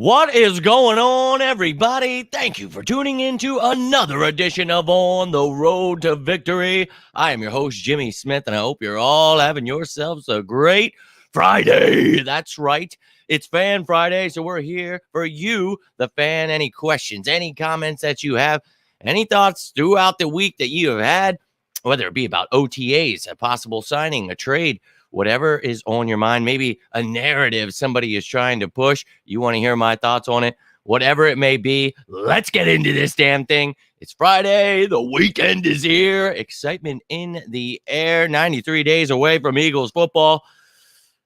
What is going on, everybody? Thank you for tuning in to another edition of On the Road to Victory. I am your host, Jimmy Smith, and I hope you're all having yourselves a great Friday. That's right. It's Fan Friday, so we're here for you, the fan. Any questions, any comments that you have, any thoughts throughout the week that you have had, whether it be about OTAs, a possible signing, a trade, whatever is on your mind, maybe a narrative somebody is trying to push. You want to hear my thoughts on it, whatever it may be. Let's get into this damn thing. It's Friday. The weekend is here. Excitement in the air. 93 days away from Eagles football.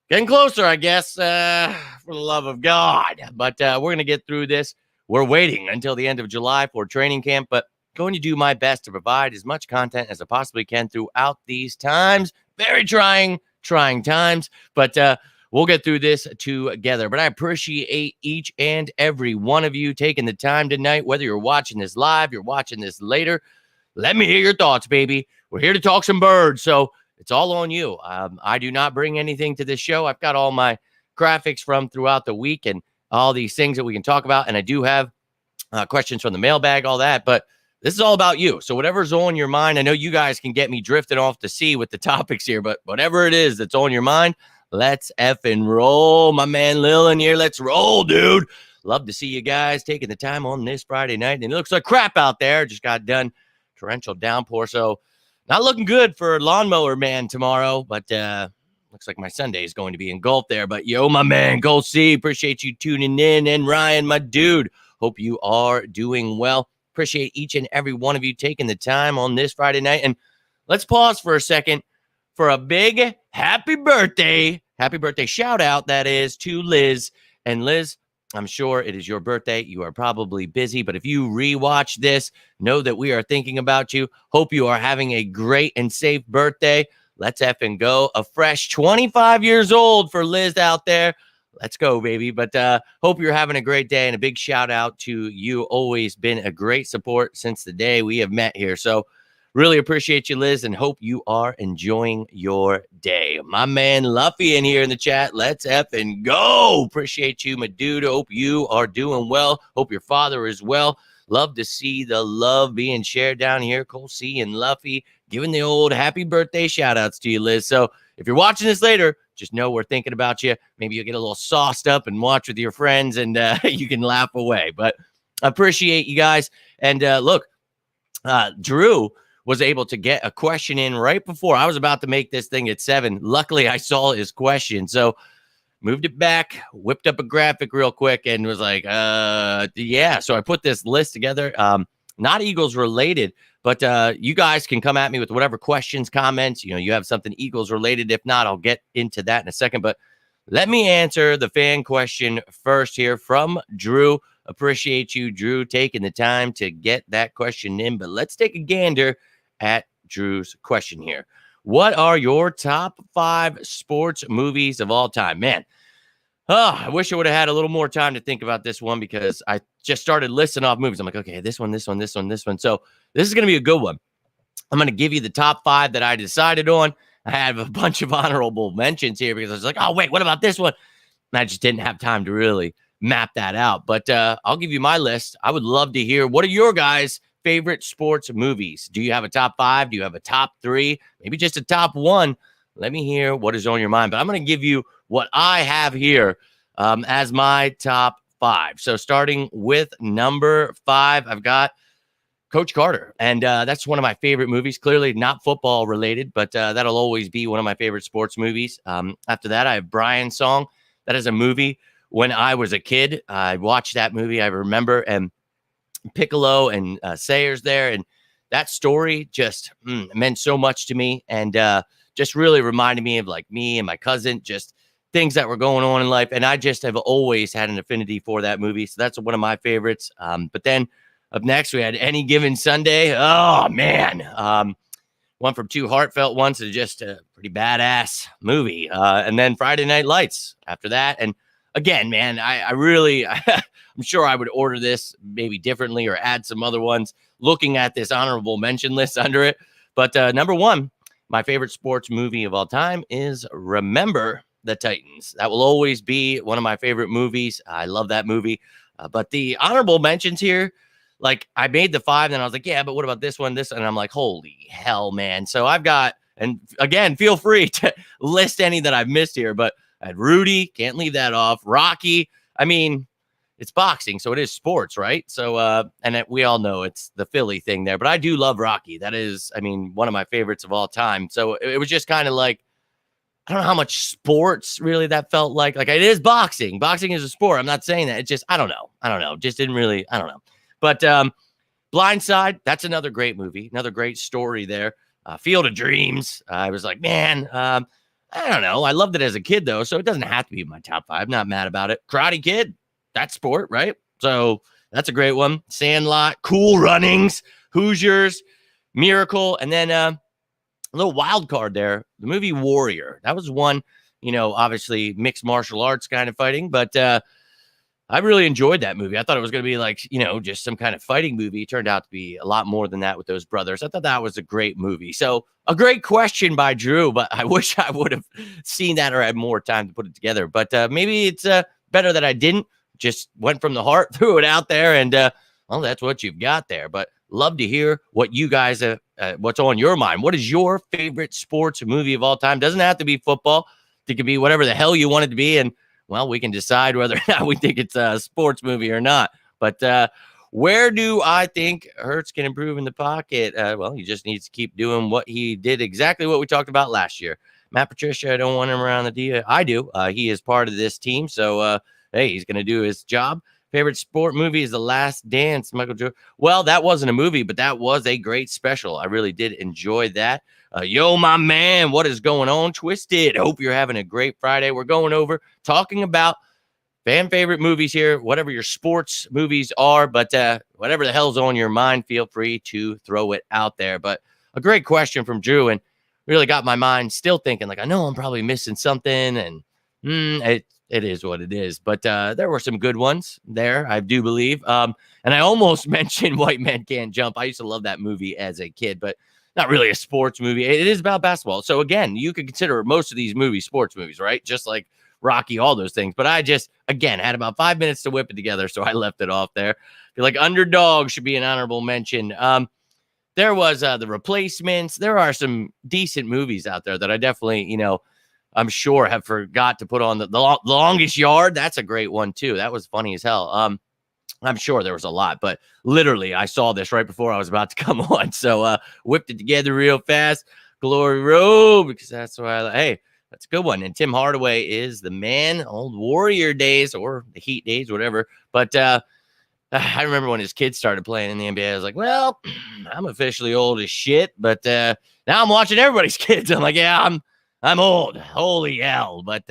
Getting closer, I guess, for the love of God. But we're going to get through this. We're waiting until the end of July for training camp, but going to do my best to provide as much content as I possibly can throughout these times. Very trying times, but we'll get through this together. But I appreciate each and every one of you taking the time tonight, whether you're watching this live, you're watching this later. Let me hear your thoughts, baby. We're here to talk some birds, so it's all on you. I do not bring anything to this show. I've got all my graphics from throughout the week and all these things that we can talk about, and I do have questions from the mailbag, all that, but this is all about you. So whatever's on your mind, I know you guys can get me drifting off to sea with the topics here, but whatever it is that's on your mind, let's effing roll. My man Lil in here. Let's roll, dude. Love to see you guys taking the time on this Friday night. And it looks like crap out there. Just got done. Torrential downpour. So not looking good for Lawnmower Man tomorrow, but looks like my Sunday is going to be engulfed there. But yo, my man, go see. Appreciate you tuning in. And Ryan, my dude, hope you are doing well. Appreciate each and every one of you taking the time on this Friday night. And let's pause for a second for a big happy birthday shout out, that is, to Liz. And Liz, I'm sure it is your birthday. You are probably busy, but if you rewatch this, know that we are thinking about you. Hope you are having a great and safe birthday. Let's effing go. A fresh 25 years old for Liz out there. Let's go, baby. But hope you're having a great day, and a big shout out to you. Always been a great support since the day we have met here. So really appreciate you, Liz, and hope you are enjoying your day. My man Luffy in here in the chat. Let's effing go. Appreciate you, my dude. Hope you are doing well. Hope your father is well. Love to see the love being shared down here. Cole C and Luffy giving the old happy birthday shout outs to you, Liz. So if you're watching this later, just know we're thinking about you. Maybe you'll get a little sauced up and watch with your friends, and you can laugh away. But I appreciate you guys. And look, Drew was able to get a question in right before I was about to make this thing at 7. Luckily, I saw his question. So moved it back, whipped up a graphic real quick, and was like, yeah. So I put this list together. Not Eagles related, but you guys can come at me with whatever questions, comments. You know, you have something Eagles related. If not, I'll get into that in a second. But let me answer the fan question first here from Drew. Appreciate you, Drew, taking the time to get that question in. But let's take a gander at Drew's question here. What are your top 5 sports movies of all time? Man, I wish I would have had a little more time to think about this one, because I just started listing off movies. I'm like, okay, this one. So this is going to be a good one. I'm going to give you the top 5 that I decided on. I have a bunch of honorable mentions here because I was like, oh, wait, what about this one? And I just didn't have time to really map that out. But I'll give you my list. I would love to hear, what are your guys' favorite sports movies? Do you have a top 5? Do you have a top 3? Maybe just a top 1? Let me hear what is on your mind. But I'm going to give you what I have here as my top 5. So starting with number 5, I've got Coach Carter. And that's one of my favorite movies. Clearly not football related, but that'll always be one of my favorite sports movies. After that, I have Brian's Song. That is a movie. When I was a kid, I watched that movie. I remember, and Piccolo and Sayers there. And that story just meant so much to me. And just really reminded me of, like, me and my cousin, just things that were going on in life. And I just have always had an affinity for that movie. So that's one of my favorites. But then up next, we had Any Given Sunday. Oh, man. One from too heartfelt ones to just a pretty badass movie. And then Friday Night Lights after that. And again, man, I really, I'm sure I would order this maybe differently or add some other ones looking at this honorable mention list under it. But number 1, my favorite sports movie of all time is Remember the Titans. That will always be one of my favorite movies. I love that movie. But the honorable mentions here, like I made the 5, and I was like, yeah, but what about this one, this? And I'm like, holy hell, man. So I've got, and again, feel free to list any that I've missed here, but I had Rudy, can't leave that off. Rocky, I mean, it's boxing, so it is sports, right? So, we all know it's the Philly thing there, but I do love Rocky. That is, I mean, one of my favorites of all time. So it was just kind of like, I don't know how much sports really that felt like. Like it is boxing. Boxing is a sport. I'm not saying that. It's just, I don't know. Just didn't really, I don't know. But Blindside, that's another great movie. Another great story there. Field of Dreams. I was like, man, I don't know. I loved it as a kid, though, so it doesn't have to be in my top 5. Not mad about it. Karate Kid. That's sport, right? So that's a great one. Sandlot, Cool Runnings, Hoosiers, Miracle, and then a little wild card there. The movie Warrior. That was one, obviously mixed martial arts kind of fighting, but I really enjoyed that movie. I thought it was going to be like, just some kind of fighting movie. It turned out to be a lot more than that with those brothers. I thought that was a great movie. So a great question by Drew, but I wish I would have seen that or had more time to put it together. But maybe it's better that I didn't. Just went from the heart, threw it out there, and well, that's what you've got there. But love to hear what you guys, what's on your mind. What is your favorite sports movie of all time? Doesn't have to be football. It could be whatever the hell you want it to be, and well, we can decide whether or not we think it's a sports movie or not. But where do I think Hurts can improve in the pocket? Well, he just needs to keep doing what he did, exactly what we talked about last year. Matt Patricia, I don't want him around the D. I do. He is part of this team, so hey, he's going to do his job. Favorite sport movie is The Last Dance, Michael Jordan. Well, that wasn't a movie, but that was a great special. I really did enjoy that. Yo, my man, what is going on? Twisted. Hope you're having a great Friday. We're going over talking about fan favorite movies here, whatever your sports movies are, but whatever the hell's on your mind, feel free to throw it out there. But a great question from Drew, and really got my mind still thinking, like, I know I'm probably missing something, and it is what it is. But there were some good ones there, I do believe. And I almost mentioned White Men Can't Jump. I used to love that movie as a kid, but not really a sports movie. It is about basketball. So again, you could consider most of these movies sports movies, right? Just like Rocky, all those things. But I just, again, had about 5 minutes to whip it together, so I left it off there. I feel like Underdog should be an honorable mention. There was The Replacements. There are some decent movies out there that I definitely, I'm sure have forgot to put on the Longest Yard. That's a great one too. That was funny as hell. I'm sure there was a lot, but literally I saw this right before I was about to come on. So whipped it together real fast. Glory Road, because that's why hey, that's a good one. And Tim Hardaway is the man, old Warrior days or the Heat days, whatever. But I remember when his kids started playing in the NBA, I was like, well, I'm officially old as shit, but now I'm watching everybody's kids. I'm like, yeah, I'm old. Holy hell. But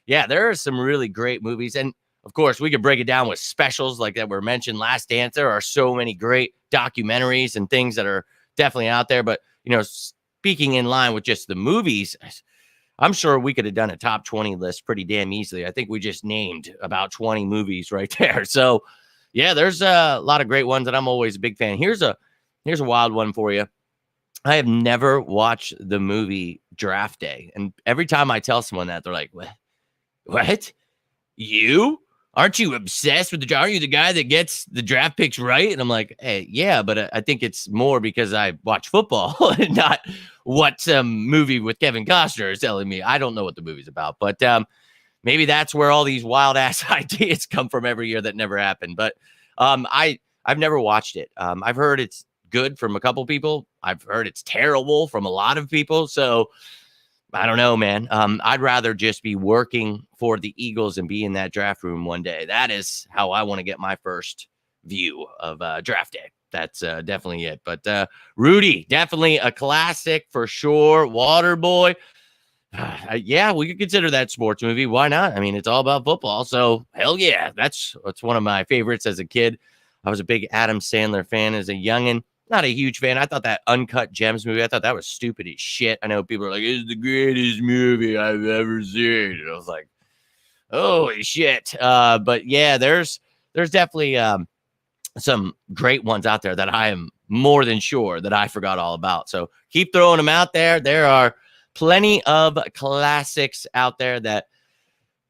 yeah, there are some really great movies. And of course, we could break it down with specials like that were mentioned. Last Dance. There are so many great documentaries and things that are definitely out there. But, speaking in line with just the movies, I'm sure we could have done a top 20 list pretty damn easily. I think we just named about 20 movies right there. So, yeah, there's a lot of great ones, and I'm always a big fan. Here's a wild one for you. I have never watched the movie Draft Day. And every time I tell someone that, they're like, what? You? Aren't you obsessed with aren't you the guy that gets the draft picks right? And I'm like, hey, yeah, but I think it's more because I watch football and not what some movie with Kevin Costner is telling me. I don't know what the movie's about, but maybe that's where all these wild ass ideas come from every year that never happened. But I've never watched it. I've heard it's good from a couple people. I've heard it's terrible from a lot of people. So I don't know, man. I'd rather just be working for the Eagles and be in that draft room one day. That is how I want to get my first view of Draft Day. That's definitely it. But Rudy, definitely a classic for sure. Waterboy. Yeah, we could consider that sports movie. Why not? I mean, it's all about football. So hell yeah, that's one of my favorites as a kid. I was a big Adam Sandler fan as a youngin'. Not a huge fan. I thought that Uncut Gems movie, I thought that was stupid as shit. I know people are like, it's the greatest movie I've ever seen. And I was like, holy shit. But yeah, there's definitely some great ones out there that I am more than sure that I forgot all about. So keep throwing them out there. There are plenty of classics out there that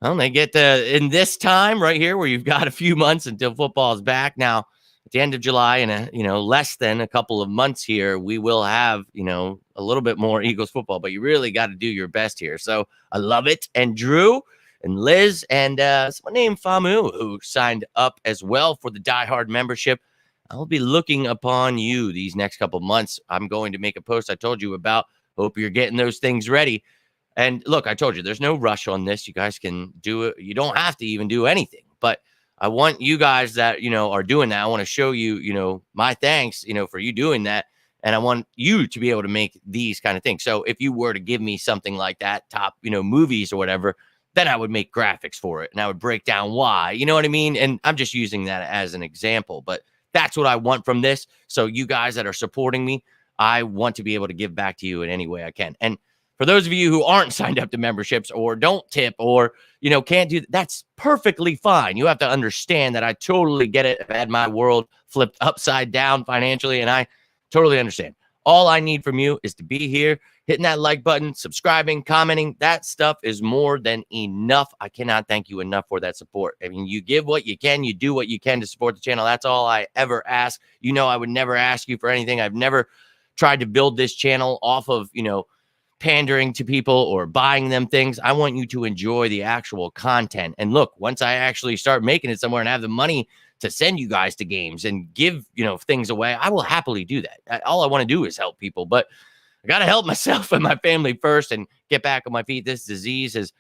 Well, they get in this time right here where you've got a few months until football is back. Now, at the end of July and less than a couple of months here, we will have a little bit more Eagles football. But you really got to do your best here. So I love it. And Drew and Liz and someone named Famu who signed up as well for the Die Hard membership. I'll be looking upon you these next couple of months. I'm going to make a post I told you about. Hope you're getting those things ready. And look, I told you, there's no rush on this. You guys can do it. You don't have to even do anything. But I want you guys that, are doing that. I want to show you, my thanks, for you doing that. And I want you to be able to make these kind of things. So if you were to give me something like that, top, movies or whatever, then I would make graphics for it. And I would break down why. You know what I mean? And I'm just using that as an example. But that's what I want from this. So you guys that are supporting me, I want to be able to give back to you in any way I can. And for those of you who aren't signed up to memberships or don't tip or, can't do that, that's perfectly fine. You have to understand that I totally get it. I've had my world flipped upside down financially, and I totally understand. All I need from you is to be here, hitting that like button, subscribing, commenting. That stuff is more than enough. I cannot thank you enough for that support. I mean, you give what you can, you do what you can to support the channel. That's all I ever ask. I would never ask you for anything. I've never tried to build this channel off of, pandering to people or buying them things. I want you to enjoy the actual content. And look, once I actually start making it somewhere and have the money to send you guys to games and give, things away, I will happily do that. All I want to do is help people, but I got to help myself and my family first and get back on my feet. This disease has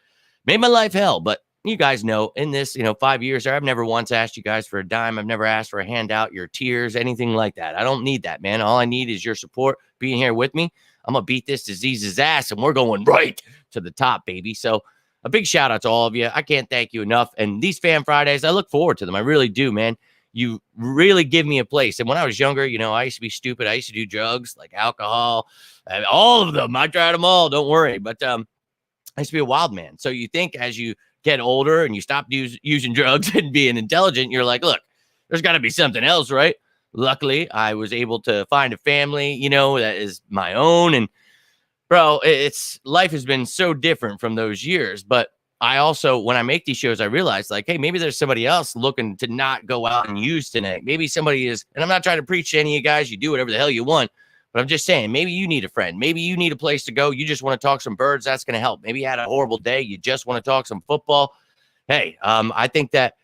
made my life hell, but you guys know in this, 5 years there, I've never once asked you guys for a dime. I've never asked for a handout, your tears, anything like that. I don't need that, man. All I need is your support, being here with me. I'm going to beat this disease's ass, and we're going right to the top, baby. So a big shout out to all of you. I can't thank you enough. And these Fan Fridays, I look forward to them. I really do, man. You really give me a place. And when I was younger, I used to be stupid. I used to do drugs like alcohol, all of them. I tried them all. Don't worry. But I used to be a wild man. So you think as you get older and you stop using drugs and being intelligent, you're like, look, there's got to be something else, right? Luckily, I was able to find a family, that is my own. And bro, life has been so different from those years. But I also, when I make these shows, I realize like, hey, maybe there's somebody else looking to not go out and use tonight. Maybe somebody is, and I'm not trying to preach to any of you guys. You do whatever the hell you want. But I'm just saying, maybe you need a friend. Maybe you need a place to go. You just want to talk some birds. That's going to help. Maybe you had a horrible day. You just want to talk some football. Hey, I think that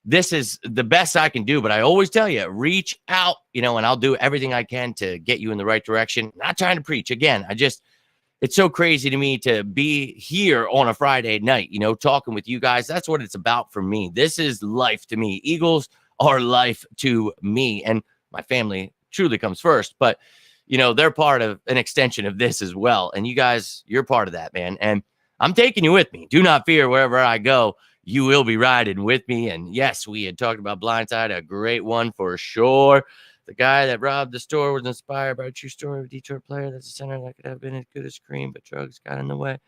this is the best I can do, but I always tell you, reach out, and I'll do everything I can to get you in the right direction. Not trying to preach. Again, it's so crazy to me to be here on a Friday night, talking with you guys. That's what it's about for me. This is life to me. Eagles are life to me, and my family truly comes first, but they're part of an extension of this as well. And you guys, you're part of that, man. And I'm taking you with me. Do not fear wherever I go. You will be riding with me. And yes, we had talked about Blindside, a great one for sure. The guy that robbed the store was inspired by a true story of a Detroit player that's a center that could have been as good as Cream, but drugs got in the way.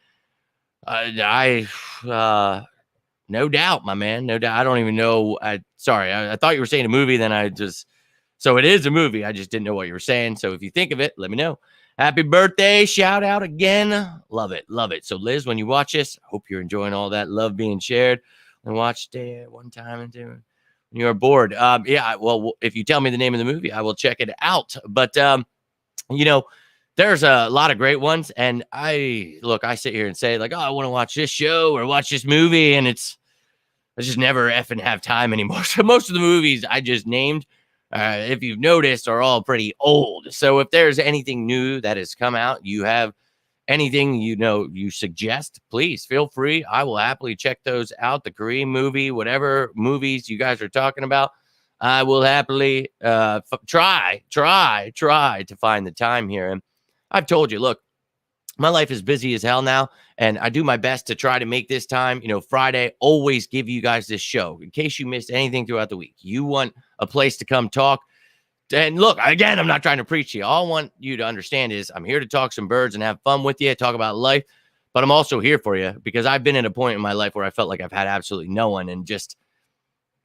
No doubt, my man. No doubt. I don't even know. I thought you were saying a movie. Then so it is a movie. I just didn't know what you were saying. So if you think of it, let me know. Happy birthday. Shout out again. Love it. Love it. So Liz, when you watch this, hope you're enjoying all that love being shared. And watch day one time and when you're bored. Yeah, well, if you tell me the name of the movie, I will check it out. But, there's a lot of great ones. And I sit here and say like, oh, I want to watch this show or watch this movie. And I just never effing have time anymore. So most of the movies I just named, if you've noticed, are all pretty old. So if there's anything new that has come out, you have anything you suggest, please feel free. I will happily check those out. The Korean movie, whatever movies you guys are talking about, I will happily try to find the time here. And I've told you, look, my life is busy as hell now, and I do my best to try to make this time, Friday, always give you guys this show in case you missed anything throughout the week. You want a place to come talk. And look, again, I'm not trying to preach to you. All I want you to understand is I'm here to talk some birds and have fun with you, talk about life, but I'm also here for you because I've been at a point in my life where I felt like I've had absolutely no one and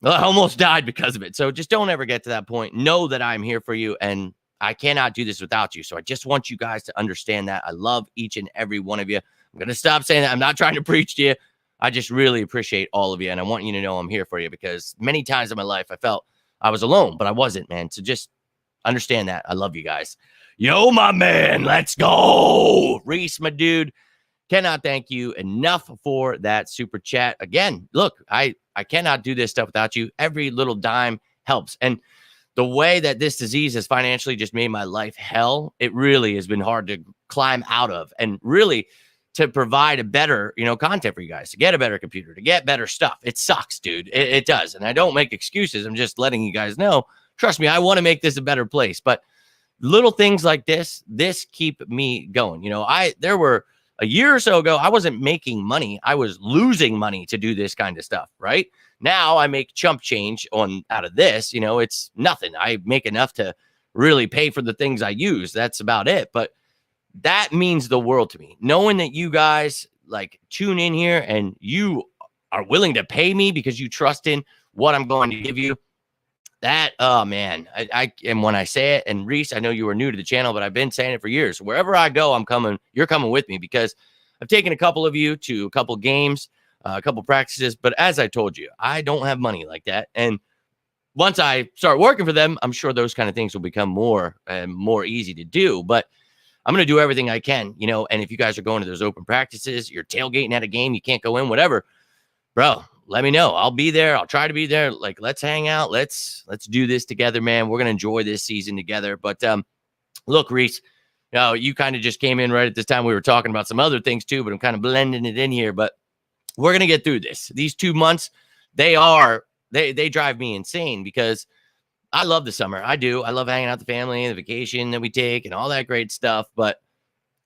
I almost died because of it. So just don't ever get to that point. Know that I'm here for you, and I cannot do this without you. So I just want you guys to understand that. I love each and every one of you. I'm going to stop saying that. I'm not trying to preach to you. I just really appreciate all of you. And I want you to know I'm here for you, because many times in my life I felt I was alone, but I wasn't, man. So just understand that. I love you guys. Yo, my man, let's go. Reese, my dude, cannot thank you enough for that super chat. Again, look, I cannot do this stuff without you. Every little dime helps. And the way that this disease has financially just made my life hell, it really has been hard to climb out of, and really to provide a better, content for you guys, to get a better computer, to get better stuff. It sucks, dude. It does. And I don't make excuses. I'm just letting you guys know. Trust me, I want to make this a better place. But little things like this keep me going. There were a year or so ago, I wasn't making money. I was losing money to do this kind of stuff, right? Now I make chump change out of this. It's nothing. I make enough to really pay for the things I use. That's about it. But that means the world to me. Knowing that you guys tune in here and you are willing to pay me because you trust in what I'm going to give you. That, oh man, and when I say it, and Reese, I know you are new to the channel, but I've been saying it for years. Wherever I go, I'm coming. You're coming with me, because I've taken a couple of you to a couple games, a couple practices. But as I told you, I don't have money like that. And once I start working for them, I'm sure those kind of things will become more easy to do. But I'm going to do everything I can, and if you guys are going to those open practices, you're tailgating at a game, you can't go in, whatever, bro, let me know. I'll be there. I'll try to be there. Let's hang out. Let's do this together, man. We're going to enjoy this season together. But look, Reese, you kind of just came in right at this time. We were talking about some other things too, but I'm kind of blending it in here. But we're going to get through this. These 2 months, they drive me insane, because I love the summer. I do. I love hanging out with the family and the vacation that we take and all that great stuff. But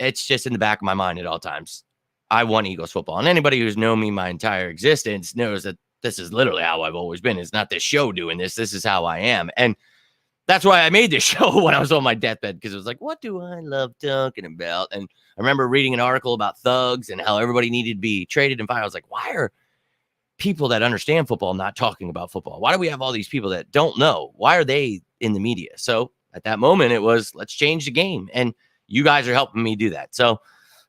it's just in the back of my mind at all times. I want Eagles football. And anybody who's known me my entire existence knows that this is literally how I've always been. It's not this show doing this. This is how I am. And that's why I made this show when I was on my deathbed, because it was like, what do I love talking about? And I remember reading an article about thugs and how everybody needed to be traded and fired. I was like, why are people that understand football not talking about football? Why do we have all these people that don't know? Why are they in the media? So at that moment, it was, let's change the game. And you guys are helping me do that. So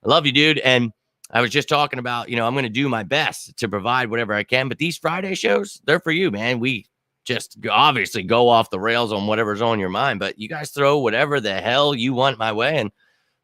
I love you, dude. And I was just talking about, I'm going to do my best to provide whatever I can. But these Friday shows, they're for you, man. We just obviously go off the rails on whatever's on your mind. But you guys throw whatever the hell you want my way, and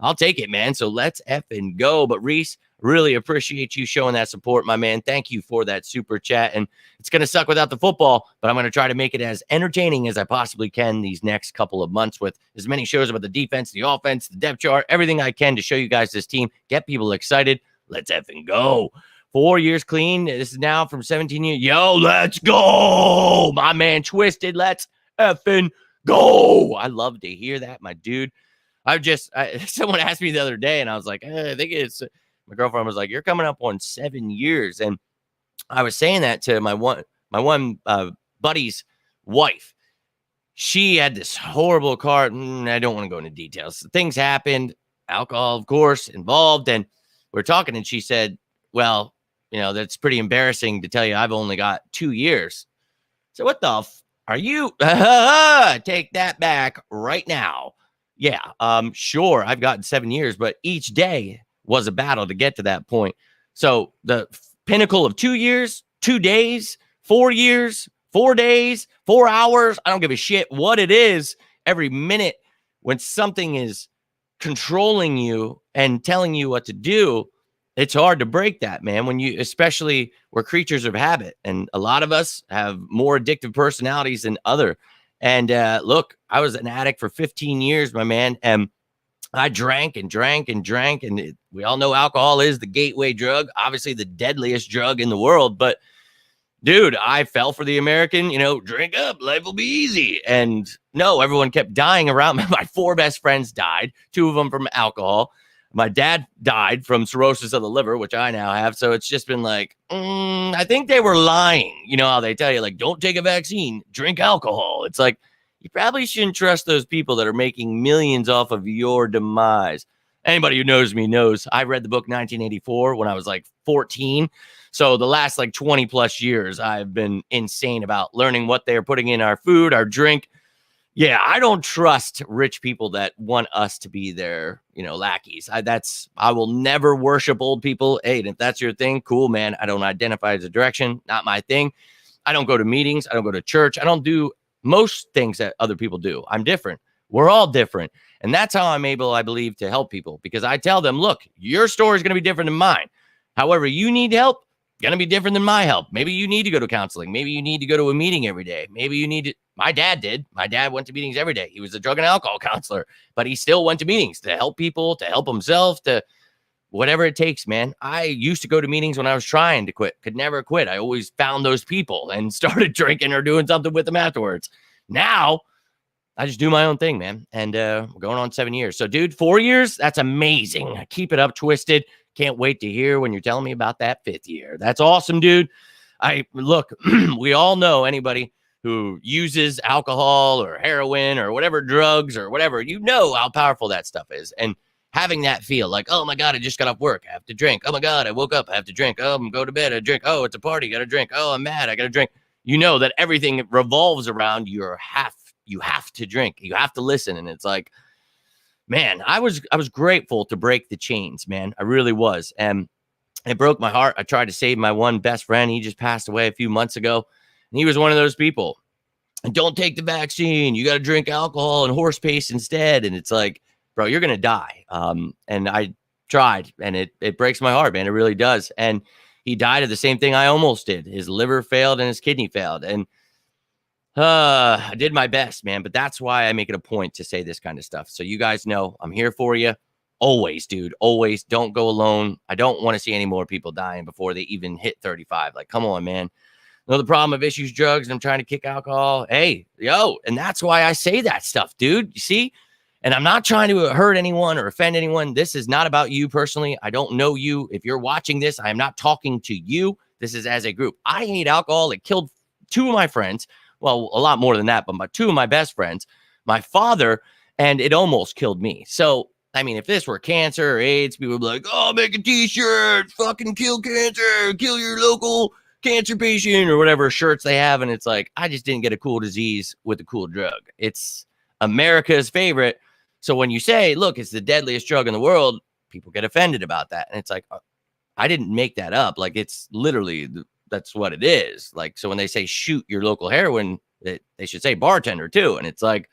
I'll take it, man. So let's effing go. But Reese, really appreciate you showing that support, my man. Thank you for that super chat. And it's going to suck without the football, but I'm going to try to make it as entertaining as I possibly can these next couple of months, with as many shows about the defense, the offense, the depth chart, everything I can to show you guys this team, get people excited. Let's effing go. 4 years clean. This is now from 17 years. Yo, let's go. My man Twisted. Let's effing go. I love to hear that, my dude. Someone asked me the other day, and I was like, I think it's, my girlfriend was like, you're coming up on 7 years. And I was saying that to my one buddy's wife. She had this horrible car. I don't want to go into details. Things happened. Alcohol, of course, involved. And we're talking, and she said, well, that's pretty embarrassing to tell you I've only got 2 years. So what the are you? Take that back right now. Yeah, sure, I've gotten 7 years, but each day was a battle to get to that point. So the pinnacle of 2 years, 2 days, 4 years, 4 days, 4 hours, I don't give a shit what it is. Every minute when something is controlling you and telling you what to do, it's hard to break that, man. Especially we're creatures of habit, and a lot of us have more addictive personalities than other. And look, I was an addict for 15 years, my man, and I drank and drank and drank, and we all know alcohol is the gateway drug, obviously the deadliest drug in the world. But dude, I fell for the American, drink up, life will be easy. And no, everyone kept dying around me. My 4 best friends died, 2 of them from alcohol. My dad died from cirrhosis of the liver, which I now have. So it's just been like, I think they were lying. You know how they tell you, like, don't take a vaccine, drink alcohol. It's like, you probably shouldn't trust those people that are making millions off of your demise. Anybody who knows me knows I read the book 1984 when I was like 14. So the last like 20 plus years, I've been insane about learning what they're putting in our food, our drink. Yeah, I don't trust rich people that want us to be their, lackeys. I will never worship old people. Hey, and if that's your thing, cool, man. I don't identify as a direction, not my thing. I don't go to meetings. I don't go to church. I don't do most things that other people do. I'm different. We're all different. And that's how I'm able, I believe, to help people, because I tell them, look, your story is going to be different than mine. However, you need help, going to be different than my help. Maybe you need to go to counseling. Maybe you need to go to a meeting every day. Maybe you need to. My dad did. My dad went to meetings every day. He was a drug and alcohol counselor, but he still went to meetings to help people, to help himself, to whatever it takes, man. I used to go to meetings when I was trying to quit, could never quit. I always found those people and started drinking or doing something with them afterwards. Now, I just do my own thing, man. And we're going on 7 years. So, dude, 4 years, that's amazing. Keep it up, Twisted. Can't wait to hear when you're telling me about that 5th year. That's awesome, dude. Look, we all know anybody who uses alcohol or heroin or whatever drugs or whatever, how powerful that stuff is. And having that feel like, oh my God, I just got off work, I have to drink. Oh my God, I woke up, I have to drink. Oh, I'm going to bed, I drink. Oh, it's a party, got to drink. Oh, I'm mad, I got to drink. That everything revolves around you have to drink. You have to listen. And it's like, man, I was grateful to break the chains, man. I really was. And it broke my heart. I tried to save my one best friend. He just passed away a few months ago. And he was one of those people. And don't take the vaccine. You got to drink alcohol and horse paste instead. And it's like, bro, you're going to die. And I tried, and it breaks my heart, man. It really does. And he died of the same thing I almost did. His liver failed and his kidney failed. And I did my best, man. But that's why I make it a point to say this kind of stuff. So you guys know I'm here for you. Always, dude. Always. Don't go alone. I don't want to see any more people dying before they even hit 35. Like, come on, man. The problem of issues, drugs, and I'm trying to kick alcohol. Hey, and that's why I say that stuff, dude. You see? And I'm not trying to hurt anyone or offend anyone. This is not about you personally. I don't know you. If you're watching this, I am not talking to you. This is as a group. I hate alcohol. It killed 2 of my friends. Well, a lot more than that, but 2 of my best friends, my father, and it almost killed me. So, I mean, if this were cancer or AIDS, people would be like, oh, make a t-shirt, fucking kill cancer, kill your local cancer patient or whatever shirts they have. And it's like, I just didn't get a cool disease with a cool drug. It's America's favorite. So when you say, look, it's the deadliest drug in the world, people get offended about that. And it's like, I didn't make that up. Like, it's literally, that's what it is. Like, so when they say shoot your local heroin, they should say bartender too. And it's like,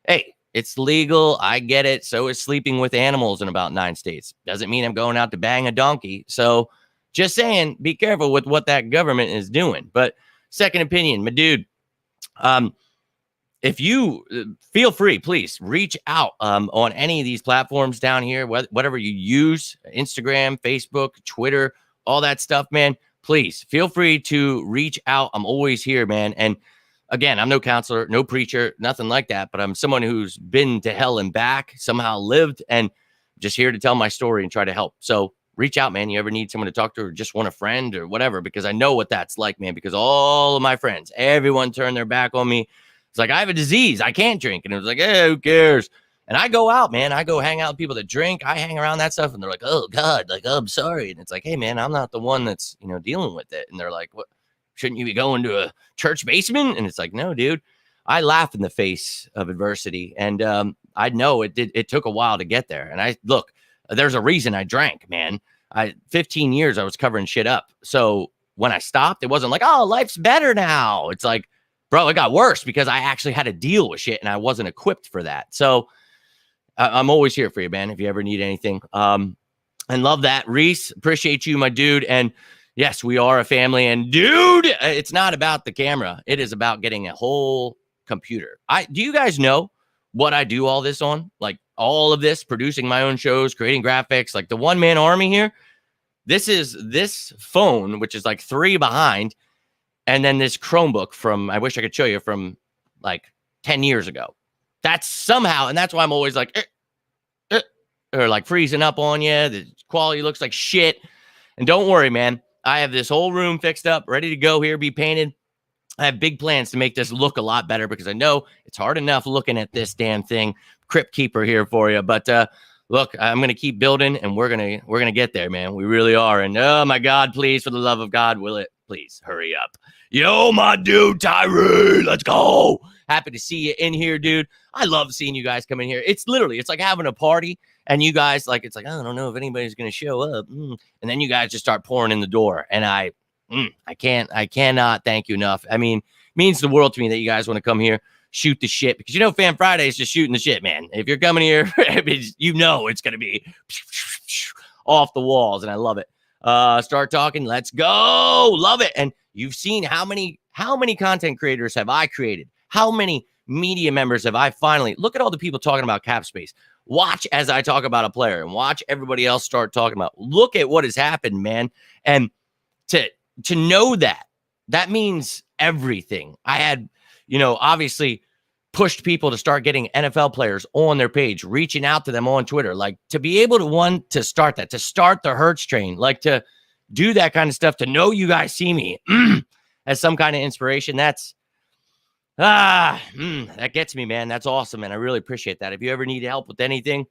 hey, it's legal. I get it. So is sleeping with animals in about 9 states. Doesn't mean I'm going out to bang a donkey. So just saying, be careful with what that government is doing. But second opinion, my dude, if you feel free, please reach out on any of these platforms down here, whatever you use, Instagram, Facebook, Twitter, all that stuff, man. Please feel free to reach out. I'm always here, man. And again, I'm no counselor, no preacher, nothing like that. But I'm someone who's been to hell and back, somehow lived, and just here to tell my story and try to help. So reach out, man. You ever need someone to talk to or just want a friend or whatever, because I know what that's like, man, because all of my friends, everyone turned their back on me. It's like, I have a disease. I can't drink. And it was like, hey, who cares? And I go out, man. I go hang out with people that drink. I hang around that stuff. And they're like, oh, God, like, oh, I'm sorry. And it's like, hey, man, I'm not the one that's, dealing with it. And they're like, what? Shouldn't you be going to a church basement? And it's like, no, dude. I laugh in the face of adversity. And I know it took a while to get there. And look, there's a reason I drank, man. 15 years I was covering shit up. So when I stopped, it wasn't like, oh, life's better now. It's like, bro, it got worse because I actually had to deal with shit and I wasn't equipped for that. So I'm always here for you, man, if you ever need anything. And love that. Reese, appreciate you, my dude. And yes, we are a family. And dude, it's not about the camera. It is about getting a whole computer. Do you guys know what I do all this on? Like all of this, producing my own shows, creating graphics, like the one-man army here. This is this phone, which is like 3 behind. And then this Chromebook from, I wish I could show you, from like 10 years ago. That's somehow, and that's why I'm always like, or like freezing up on you. The quality looks like shit. And don't worry, man. I have this whole room fixed up, ready to go here, be painted. I have big plans to make this look a lot better because I know it's hard enough looking at this damn thing. Crypt Keeper here for you. But look, I'm going to keep building and we're going to get there, man. We really are. And oh my God, please, for the love of God, will it please hurry up? Yo, my dude, Tyree, let's go. Happy to see you in here, dude. I love seeing you guys come in here. It's like having a party, and you guys, like, it's like, I don't know if anybody's going to show up. And then you guys just start pouring in the door. And I cannot thank you enough. I mean, it means the world to me that you guys want to come here, shoot the shit, because Fan Friday is just shooting the shit, man. If you're coming here, it's going to be off the walls, and I love it. Start talking. Let's go. Love it. And you've seen how many content creators have I created? How many media members have I finally? Look at all the people talking about cap space. Watch as I talk about a player and watch everybody else start talking about. Look at what has happened, man. And to know that means everything. I had, obviously pushed people to start getting NFL players on their page, reaching out to them on Twitter, like to be able to start the Hurts train, like to do that kind of stuff, to know you guys see me as some kind of inspiration. That gets me, man. That's awesome, man. I really appreciate that. If you ever need help with anything,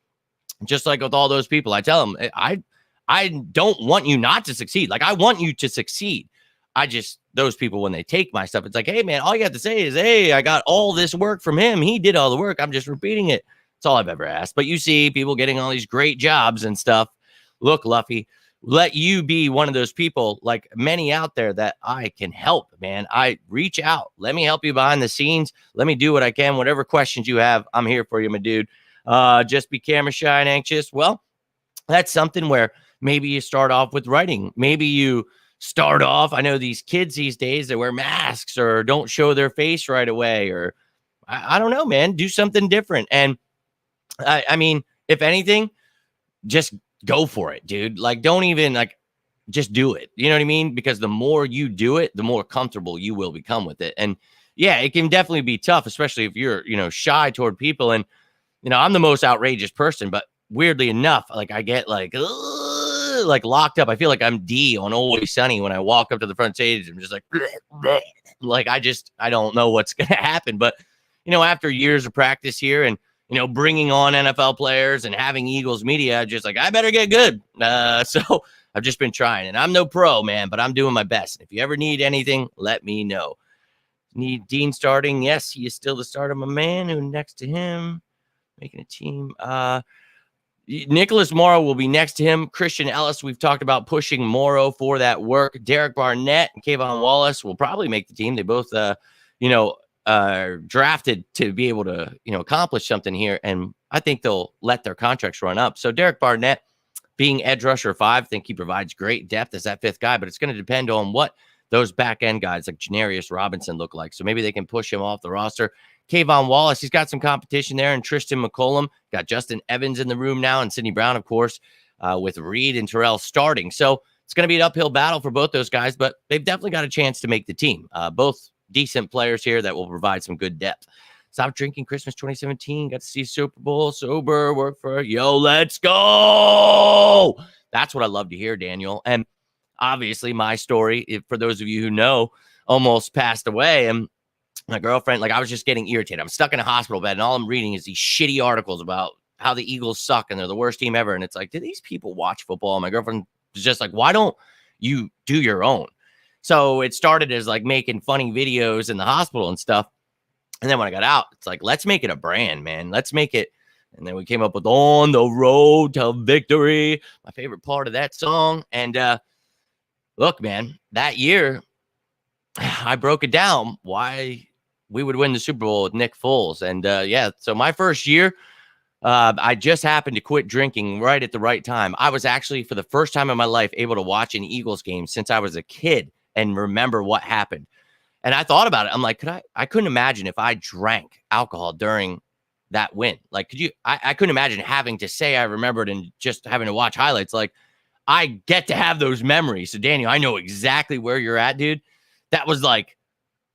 just like with all those people, I tell them, I don't want you not to succeed. Like, I want you to succeed. Those people, when they take my stuff, it's like, hey, man, all you have to say is, hey, I got all this work from him. He did all the work. I'm just repeating it. That's all I've ever asked. But you see people getting all these great jobs and stuff. Look, Luffy, let you be one of those people, like many out there, that I can help, man. I reach out. Let me help you behind the scenes. Let me do what I can. Whatever questions you have, I'm here for you, my dude. Just be camera shy and anxious. Well, that's something where maybe you start off with writing. Maybe you start off. I know these kids these days, they wear masks or don't show their face right away, or I don't know, man. Do something different. And I mean, if anything, just go for it, dude. Like, don't even just do it. You know what I mean? Because the more you do it, the more comfortable you will become with it. And yeah, it can definitely be tough, especially if you're, shy toward people. And, I'm the most outrageous person, but weirdly enough, like I get like locked up. I feel like I'm D on Always Sunny when I walk up to the front stage. I'm just like, like, I don't know what's going to happen. But, after years of practice here and, bringing on NFL players and having Eagles media, just like, I better get good. So I've just been trying, and I'm no pro, man, but I'm doing my best. If you ever need anything, let me know. Need Dean starting? Yes, he is still the starter. My man, who next to him, making a team. Nicholas Morrow will be next to him. Christian Ellis, we've talked about pushing Morrow for that work. Derek Barnett and Kayvon Wallace will probably make the team. They both, drafted to be able to, accomplish something here. And I think they'll let their contracts run up. So Derek Barnett being edge rusher 5, I think he provides great depth as that 5th guy, but it's going to depend on what those back end guys like Janarius Robinson look like. So maybe they can push him off the roster. Kayvon Wallace, he's got some competition there, and Tristan McCollum, got Justin Evans in the room now, and Sidney Brown, of course, with Reed and Terrell starting. So it's going to be an uphill battle for both those guys, but they've definitely got a chance to make the team. Both decent players here that will provide some good depth. Stop drinking Christmas 2017. Got to see Super Bowl sober. Work for let's go. That's what I love to hear, Daniel. And obviously my story, for those of you who know, almost passed away. And my girlfriend, like, I was just getting irritated. I'm stuck in a hospital bed, and all I'm reading is these shitty articles about how the Eagles suck and they're the worst team ever. And it's like, do these people watch football? And my girlfriend was just like, why don't you do your own? So it started as like making funny videos in the hospital and stuff. And then when I got out, it's like, let's make it a brand, man. Let's make it. And then we came up with On the Road to Victory, my favorite part of that song. And look, man, that year I broke it down why we would win the Super Bowl with Nick Foles. And so my first year, I just happened to quit drinking right at the right time. I was actually, for the first time in my life, able to watch an Eagles game since I was a kid and remember what happened. And I thought about it. I'm like, I couldn't imagine if I drank alcohol during that win. Like, I couldn't imagine having to say I remembered and just having to watch highlights. Like, I get to have those memories. So Daniel, I know exactly where you're at, dude. That was like,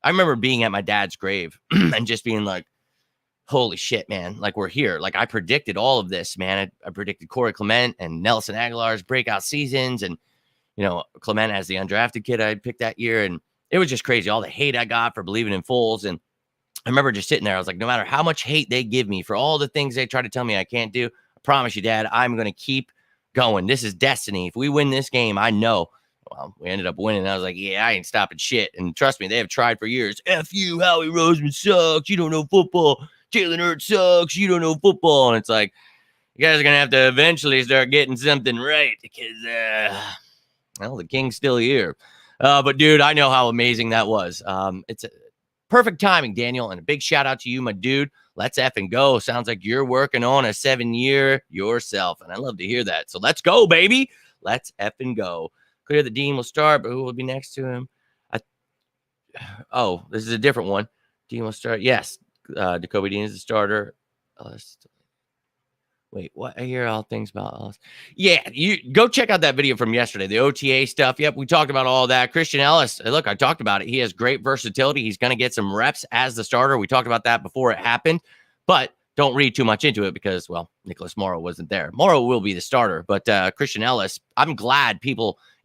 I remember being at my dad's grave and just being like, holy shit, man. Like, we're here. Like, I predicted all of this, man. I predicted Corey Clement and Nelson Aguilar's breakout seasons. And, Clement as the undrafted kid I picked that year. And it was just crazy. All the hate I got for believing in Foles. And I remember just sitting there. I was like, no matter how much hate they give me for all the things they try to tell me I can't do, I promise you, Dad, I'm going to keep going. This is destiny. If we win this game, I know Well, we ended up winning. I was like, yeah, I ain't stopping shit. And trust me, they have tried for years. F you, Howie Roseman sucks. You don't know football. Jalen Hurts sucks. You don't know football. And it's like, you guys are going to have to eventually start getting something right because, well, the king's still here. But, dude, I know how amazing that was. It's a perfect timing, Daniel, and a big shout out to you, my dude. Let's effing go. Sounds like you're working on a 7-year yourself, and I love to hear that. So let's go, baby. Let's effing go. Clear the Dean will start, but who will be next to him? Oh, this is a different one. Dean will start. Yes, Jacoby Dean is the starter. Wait, what? I hear all things about us. Yeah, you go check out that video from yesterday, the OTA stuff. Yep, we talked about all that. Christian Ellis, look, I talked about it. He has great versatility. He's going to get some reps as the starter. We talked about that before it happened, but don't read too much into it because, well, Nicholas Morrow wasn't there. Morrow will be the starter, but Christian Ellis, I'm glad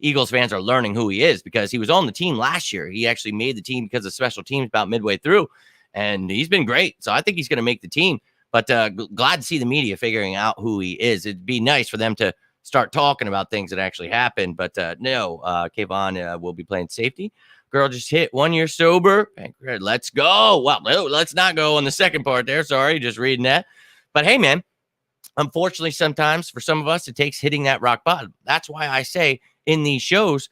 Eagles fans are learning who he is because he was on the team last year. He actually made the team because of special teams about midway through, and he's been great. So I think he's going to make the team. But glad to see the media figuring out who he is. It'd be nice for them to start talking about things that actually happened. But no, Kayvon will be playing safety. Girl just hit 1 year sober. Let's go. Well, no, let's not go on the second part there. Sorry, just reading that. But hey, man, unfortunately, sometimes for some of us, it takes hitting that rock bottom. That's why I say in these shows,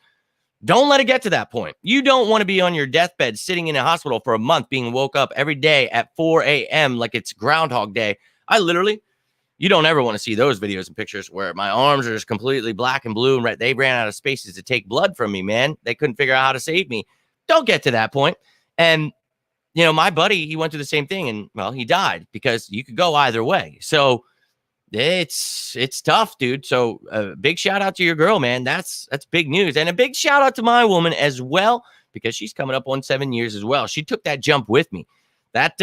don't let it get to that point. You don't want to be on your deathbed sitting in a hospital for a month being woke up every day at 4 a.m. like it's Groundhog Day. You don't ever want to see those videos and pictures where my arms are just completely black and blue and red. They ran out of spaces to take blood from me, man. They couldn't figure out how to save me. Don't get to that point. And, you know, my buddy, he went through the same thing and, well, he died because you could go either way. So it's tough, dude. So big shout out to your girl, man. That's big news. And a big shout out to my woman as well, because she's coming up on 7 years as well. She took that jump with me. That's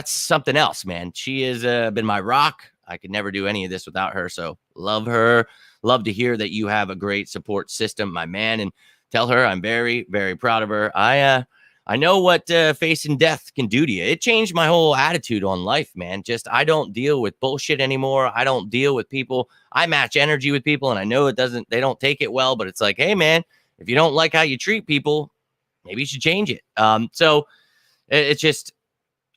something else, man. She has been my rock. I could never do any of this without her. So love her. Love to hear that you have a great support system, my man. And tell her I'm very, very proud of her. I know what facing death can do to you. It changed my whole attitude on life, man. I don't deal with bullshit anymore. I don't deal with people. I match energy with people, and I know they don't take it well, but it's like, hey, man, if you don't like how you treat people, maybe you should change it. So it's just,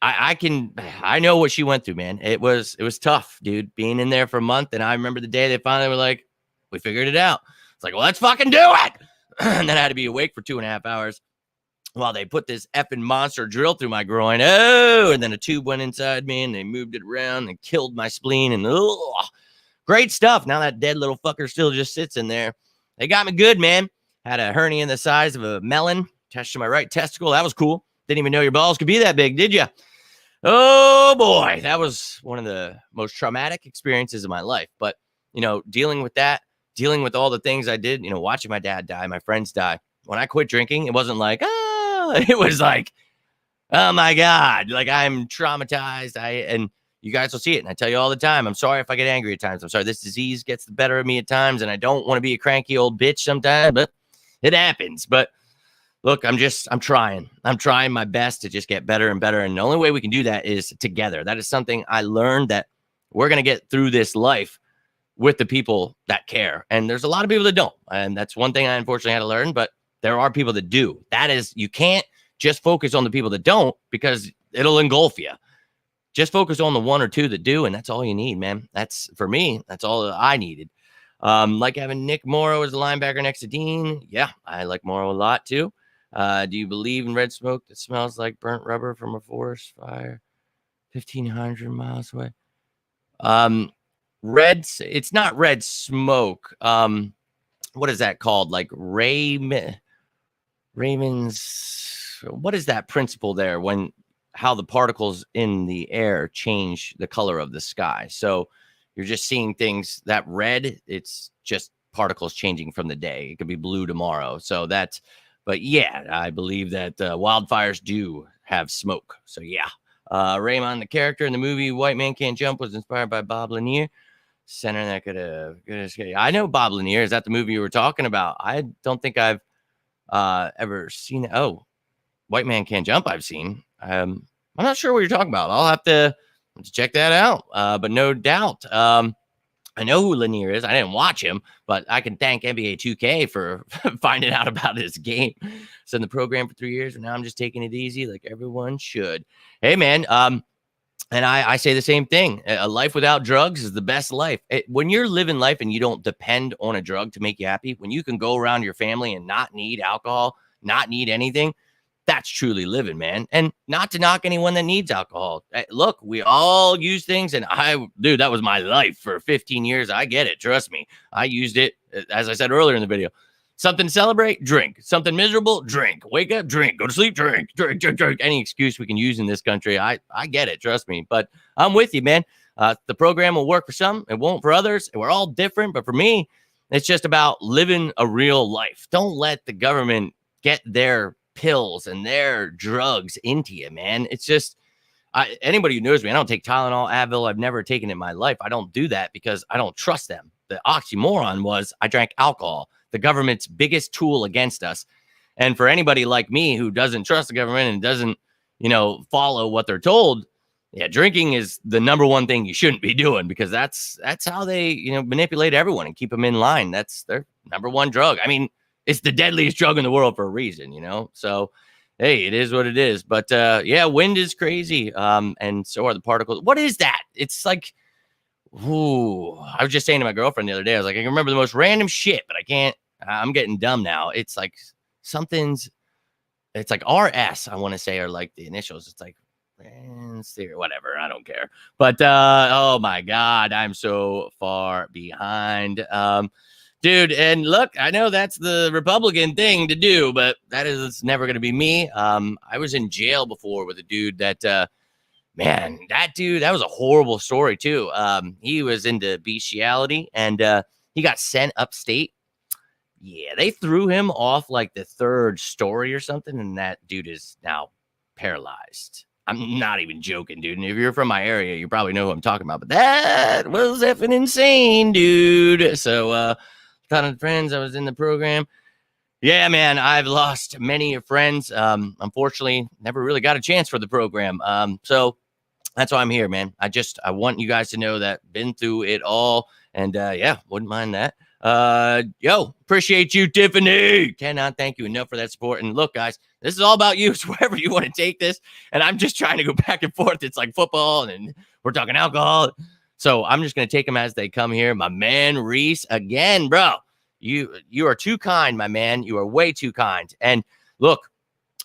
I know what she went through, man. It was tough, dude, being in there for a month. And I remember the day they finally were like, we figured it out. It's like, well, let's fucking do it. And then I had to be awake for 2.5 hours. While they put this effing monster drill through my groin. Oh, and then a tube went inside me and they moved it around and killed my spleen. And great stuff. Now that dead little fucker still just sits in there. They got me good, man. Had a hernia the size of a melon attached to my right testicle. That was cool. Didn't even know your balls could be that big, did you? Oh, boy. That was one of the most traumatic experiences of my life. But, you know, dealing with that, dealing with all the things I did, you know, watching my dad die, my friends die. When I quit drinking, it wasn't like, it was like, oh my God, like I'm traumatized. And you guys will see it. And I tell you all the time, I'm sorry if I get angry at times. I'm sorry. This disease gets the better of me at times. And I don't want to be a cranky old bitch sometimes, but it happens. But look, I'm trying my best to just get better and better. And the only way we can do that is together. That is something I learned, that we're going to get through this life with the people that care. And there's a lot of people that don't. And that's one thing I unfortunately had to learn, but there are people that do. That is, you can't just focus on the people that don't because it'll engulf you. Just focus on the one or two that do, and that's all you need, man. That's, for me, that's all that I needed. Like having Nick Morrow as a linebacker next to Dean. Yeah, I like Morrow a lot too. Do you believe in red smoke that smells like burnt rubber from a forest fire 1,500 miles away? It's not red smoke. What is that called? Like Raymond's, what is that principle there when how the particles in the air change the color of the sky? So you're just seeing things that red, it's just particles changing from the day. It could be blue tomorrow. So but yeah, I believe that wildfires do have smoke. So yeah, Raymond, the character in the movie White Man Can't Jump, was inspired by Bob Lanier. Center that could have. I know Bob Lanier. Is that the movie you were talking about? I don't think I've ever seen it. Oh, White Man Can't Jump I've seen. I'm not sure what you're talking about. I'll have to check that out. But no doubt. I know who Lanier is. I didn't watch him, but I can thank NBA 2K for finding out about his game. So in the program for 3 years, and now I'm just taking it easy like everyone should. Hey, man, and I say the same thing. A life without drugs is the best life. When you're living life and you don't depend on a drug to make you happy, when you can go around your family and not need alcohol, not need anything, that's truly living, man. And not to knock anyone that needs alcohol. Look, we all use things. And dude, that was my life for 15 years. I get it. Trust me. I used it, as I said earlier in the video. Something to celebrate, drink. Something miserable, drink. Wake up, drink. Go to sleep, drink. Drink. Any excuse we can use in this country. I get it. Trust me. But I'm with you, man. The program will work for some. It won't for others. We're all different. But for me, it's just about living a real life. Don't let the government get their pills and their drugs into you, man. It's just, anybody who knows me, I don't take Tylenol, Advil. I've never taken it in my life. I don't do that because I don't trust them. The oxymoron was I drank alcohol, the government's biggest tool against us. And for anybody like me who doesn't trust the government and doesn't, follow what they're told, yeah, drinking is the number one thing you shouldn't be doing, because that's how they, manipulate everyone and keep them in line. That's their number one drug. I mean, it's the deadliest drug in the world for a reason, So, hey, it is what it is. But yeah, wind is crazy. And so are the particles. What is that? It's like, ooh, I was just saying to my girlfriend the other day, I was like, I can remember the most random shit, but I can't. I'm getting dumb now. It's like it's like RS, I want to say, or like the initials. It's like whatever. I don't care. But oh my God, I'm so far behind. Dude, and look, I know that's the Republican thing to do, but it's never going to be me. I was in jail before with a dude that, man, that was a horrible story too. He was into bestiality, and he got sent upstate. Yeah, they threw him off like the 3rd story or something, and that dude is now paralyzed. I'm not even joking, dude. And if you're from my area, you probably know who I'm talking about. But that was effing insane, dude. So, ton of friends. I was in the program. Yeah, man, I've lost many friends. Unfortunately, never really got a chance for the program. So that's why I'm here, man. I want you guys to know that been through it all. And yeah, wouldn't mind that. Appreciate you, Tiffany. Cannot thank you enough for that support. And look, guys, this is all about you. So wherever you want to take this. And I'm just trying to go back and forth. It's like football, and we're talking alcohol. So I'm just going to take them as they come here. My man, Reese, again, bro, you are too kind, my man. You are way too kind. And look,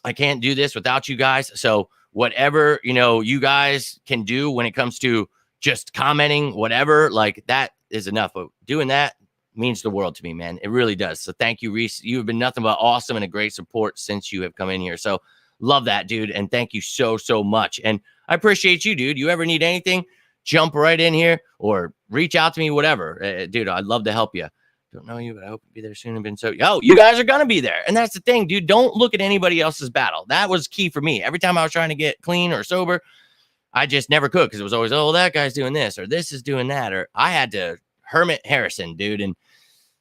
I can't do this without you guys. So whatever, you guys can do when it comes to just commenting, whatever, like that is enough. But doing that means the world to me, man. It really does. So thank you, Reese. You have been nothing but awesome and a great support since you have come in here. So love that, dude. And thank you so, so much. And I appreciate you, dude. You ever need anything, jump right in here or reach out to me, whatever. Dude, I'd love to help you. Don't know you, but I hope you'll be there soon. You guys are going to be there. And that's the thing, dude. Don't look at anybody else's battle. That was key for me. Every time I was trying to get clean or sober, I just never could, because it was always, oh, that guy's doing this or this is doing that. Or I had to hermit Harrison, dude. And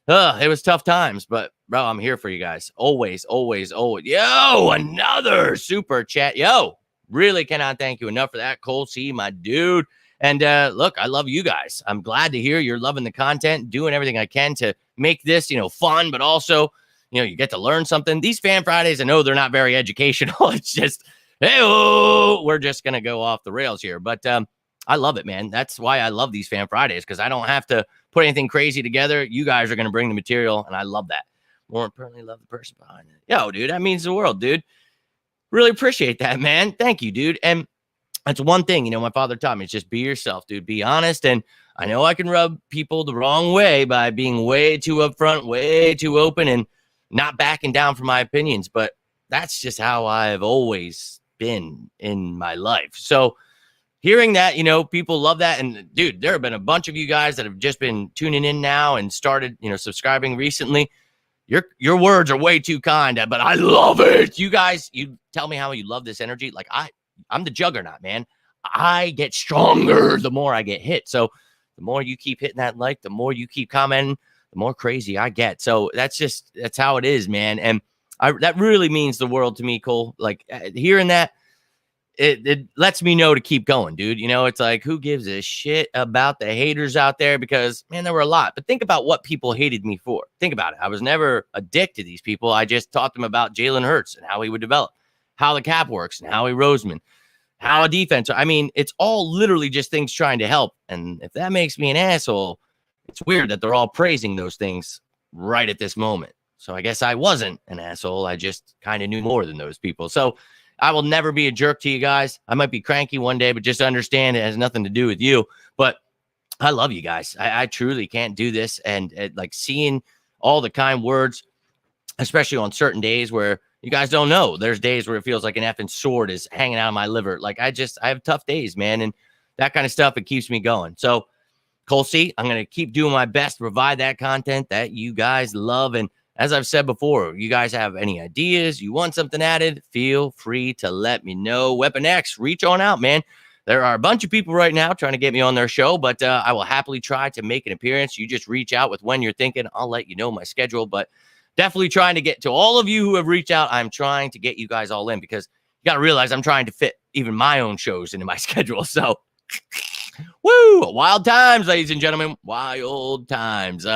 it was tough times. But, bro, I'm here for you guys. Always, always, always. Yo, another super chat. Yo, really cannot thank you enough for that. Cole C, my dude. And look, I love you guys. I'm glad to hear you're loving the content, doing everything I can to make this, fun, but also, you get to learn something. These Fan Fridays, I know they're not very educational. It's just, hey, we're just going to go off the rails here. But I love it, man. That's why I love these Fan Fridays, because I don't have to put anything crazy together. You guys are going to bring the material, and I love that. More importantly, love the person behind it. Yo, dude, that means the world, dude. Really appreciate that, man. Thank you, dude. And that's one thing, my father taught me. It's just be yourself, dude. Be honest. And I know I can rub people the wrong way by being way too upfront, way too open, and not backing down from my opinions. But that's just how I've always been in my life. So hearing that, people love that. And dude, there have been a bunch of you guys that have just been tuning in now and started, subscribing recently. Your words are way too kind, but I love it. You guys, you tell me how you love this energy. Like I'm the juggernaut, man. I get stronger the more I get hit. So the more you keep hitting that like, the more you keep commenting, the more crazy I get. So that's how it is, man. And that really means the world to me, Cole. Like hearing that, it lets me know to keep going, dude. You know, it's like, who gives a shit about the haters out there? Because, man, there were a lot. But think about what people hated me for. Think about it. I was never a dick to these people. I just taught them about Jalen Hurts and how he would develop, how the cap works, and Howie Roseman, how a defense. I mean, it's all literally just things trying to help. And if that makes me an asshole, it's weird that they're all praising those things right at this moment. So I guess I wasn't an asshole. I just kind of knew more than those people. So I will never be a jerk to you guys. I might be cranky one day, but just understand it has nothing to do with you. But I love you guys. I truly can't do this. And like seeing all the kind words, especially on certain days where you guys don't know. There's days where it feels like an effing sword is hanging out of my liver. Like I have tough days, man. And that kind of stuff, it keeps me going. So Cole C, I'm going to keep doing my best to provide that content that you guys love. And as I've said before, you guys have any ideas, you want something added, feel free to let me know. Weapon X, reach on out, man. There are a bunch of people right now trying to get me on their show, but I will happily try to make an appearance. You just reach out with when you're thinking. I'll let you know my schedule, but definitely trying to get to all of you who have reached out. I'm trying to get you guys all in because you got to realize I'm trying to fit even my own shows into my schedule. So, woo, wild times, ladies and gentlemen, wild times.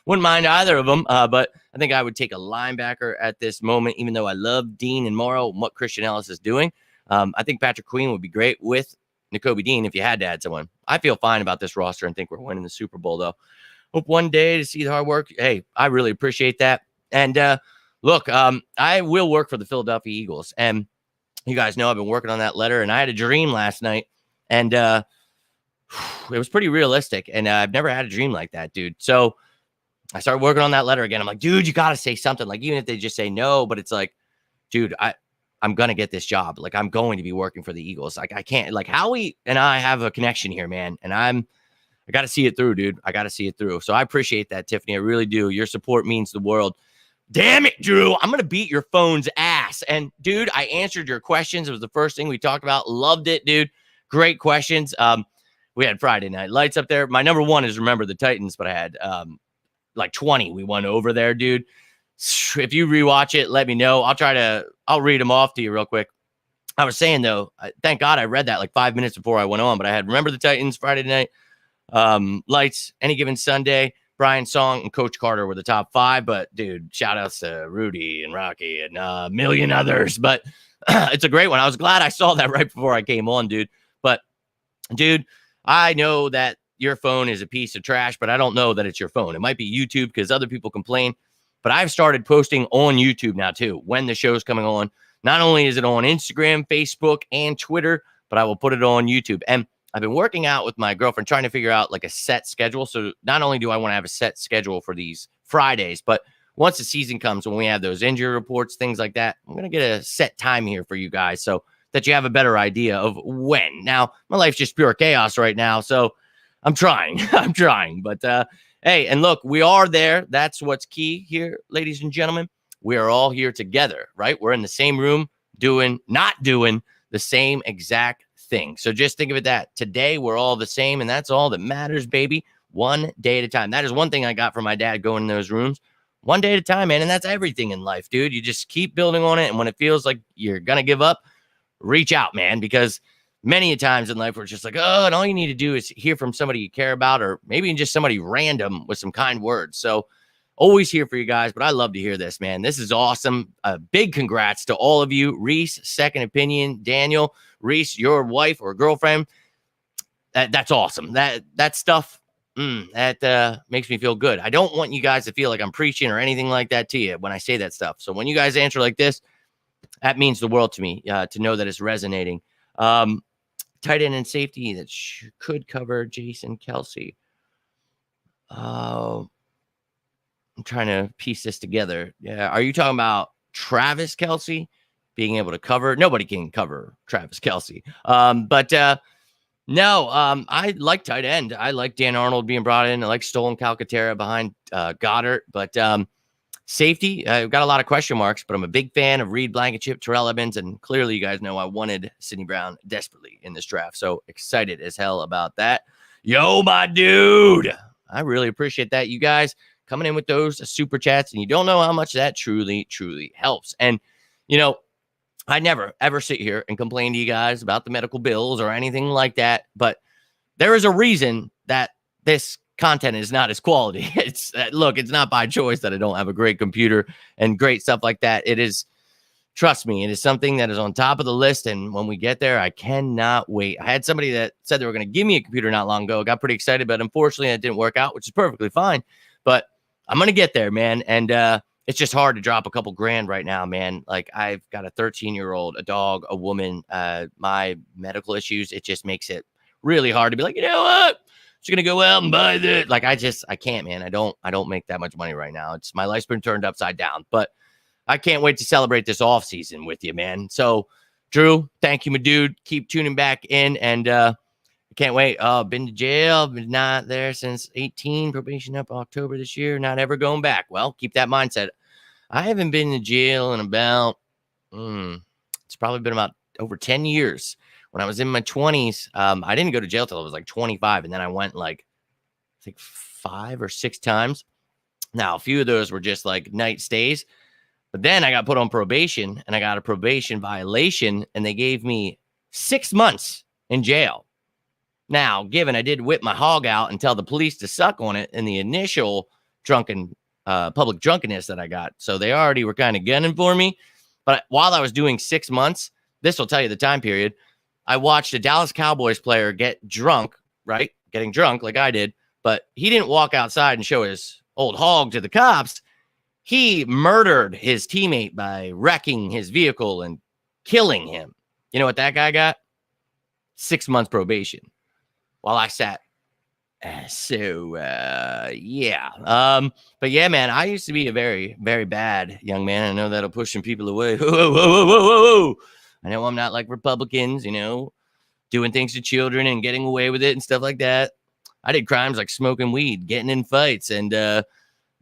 Wouldn't mind either of them, but I think I would take a linebacker at this moment, even though I love Dean and Morrow and what Christian Ellis is doing. I think Patrick Queen would be great with Nakobe Dean if you had to add someone. I feel fine about this roster and think we're winning the Super Bowl, though. Hope one day to see the hard work. Hey, I really appreciate that. And look, I will work for the Philadelphia Eagles. And you guys know I've been working on that letter, and I had a dream last night, and it was pretty realistic. And I've never had a dream like that, dude. So I started working on that letter again. I'm like, dude, you got to say something. Like, even if they just say no, but it's like, dude, I'm going to get this job. Like, I'm going to be working for the Eagles. Like, I can't, like, Howie and I have a connection here, man. And I got to see it through, dude. I got to see it through. So I appreciate that, Tiffany. I really do. Your support means the world. Damn it, Drew. I'm going to beat your phone's ass. And, dude, I answered your questions. It was the first thing we talked about. Loved it, dude. Great questions. We had Friday Night Lights up there. My number one is Remember the Titans, but I had like 20 we won over there, dude. If you rewatch it, let me know. I'll read them off to you real quick. I was saying, though, thank God I read that like 5 minutes before I went on, but I had Remember the Titans, Friday Night Lights, Any Given Sunday, Brian Song, and Coach Carter were the top five. But, dude, shout outs to Rudy and Rocky and a million others. But it's a great one. I was glad I saw that right before I came on, dude. But, dude, I know that your phone is a piece of trash, but I don't know that it's your phone. It might be YouTube because other people complain. But I've started posting on YouTube now, too, when the show's coming on. Not only is it on Instagram, Facebook, and Twitter, but I will put it on YouTube. And I've been working out with my girlfriend, trying to figure out like a set schedule. So not only do I want to have a set schedule for these Fridays, but once the season comes, when we have those injury reports, things like that, I'm going to get a set time here for you guys so that you have a better idea of when. Now, my life's just pure chaos right now, so I'm trying. I'm trying. But, hey, and look, we are there. That's what's key here, ladies and gentlemen. We are all here together, right? We're in the same room not doing the same exact thing. So just think of it that today we're all the same, and that's all that matters, baby. One day at a time. That is one thing I got from my dad going in those rooms. One day at a time, man, and that's everything in life, dude. You just keep building on it, and when it feels like you're going to give up, reach out, man, because many times in life we're just like, oh, and all you need to do is hear from somebody you care about, or maybe just somebody random with some kind words. So always here for you guys, but I love to hear this, man. This is awesome. A big congrats to all of you. Reese, Second Opinion, Daniel, Reese, your wife or girlfriend. That's awesome. That stuff, that makes me feel good. I don't want you guys to feel like I'm preaching or anything like that to you when I say that stuff. So when you guys answer like this, that means the world to me, to know that it's resonating. Tight end and safety that could cover Jason Kelsey. I'm trying to piece this together. Yeah, are you talking about Travis Kelsey being able to cover? Nobody can cover Travis Kelsey. No, I like tight end. I like Dan Arnold being brought in. I like Stolen Calcaterra behind Goddard. But safety, I've got a lot of question marks, but I'm a big fan of Reed Blankenship, Terrell Evans, and clearly you guys know I wanted Sidney Brown desperately in this draft. So excited as hell about that. Yo, my dude. I really appreciate that, you guys coming in with those super chats, and you don't know how much that truly, truly helps. And, you know, I never, ever sit here and complain to you guys about the medical bills or anything like that. But there is a reason that this content is not as quality. It's look, it's not by choice that I don't have a great computer and great stuff like that. It is, trust me, it is something that is on top of the list. And when we get there, I cannot wait. I had somebody that said they were going to give me a computer not long ago. I got pretty excited, but unfortunately it didn't work out, which is perfectly fine. But I'm going to get there, man. And it's just hard to drop a couple grand right now, man. Like, I've got a 13-year-old, a dog, a woman, my medical issues. It just makes it really hard to be like, you know what? I'm just going to go out and buy this. Like, I can't, man. I don't make that much money right now. It's, my life's been turned upside down, but I can't wait to celebrate this off season with you, man. So, Drew, thank you, my dude. Keep tuning back in, and I can't wait. Oh, been to jail, been not there since 18, probation up October this year, not ever going back. Well, keep that mindset. I haven't been to jail in about, it's probably been about over 10 years. When I was in my 20s, I didn't go to jail till I was like 25, and then I went like, I think 5 or 6 times. Now, a few of those were just like night stays. But then I got put on probation, and I got a probation violation, and they gave me 6 months in jail. Now, given I did whip my hog out and tell the police to suck on it in the initial public drunkenness that I got, so they already were kind of gunning for me. But while I was doing 6 months, this will tell you the time period, I watched a Dallas Cowboys player get drunk, right? Getting drunk like I did, but he didn't walk outside and show his old hog to the cops. He murdered his teammate by wrecking his vehicle and killing him. You know what that guy got? 6 months probation while I sat. Yeah. But yeah, man, I used to be a very, very bad young man. I know that'll push some people away. Whoa. I know I'm not like Republicans, you know, doing things to children and getting away with it and stuff like that. I did crimes like smoking weed, getting in fights, and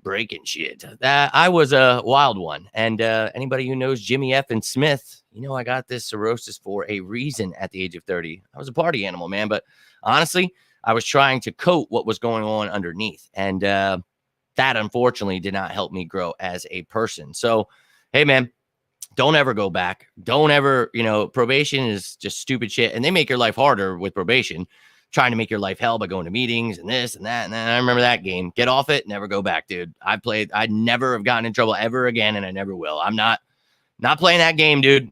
breaking shit. I was a wild one. And anybody who knows Jimmy F. and Smith, you know I got this cirrhosis for a reason at the age of 30. I was a party animal, man. But honestly, I was trying to coat what was going on underneath. And that, unfortunately, did not help me grow as a person. So, hey, man, don't ever go back. Don't ever, probation is just stupid shit. And they make your life harder with probation, trying to make your life hell by going to meetings and this and that. And then I remember that game. Get off it. Never go back, dude. I'd never have gotten in trouble ever again, and I never will. I'm not playing that game, dude.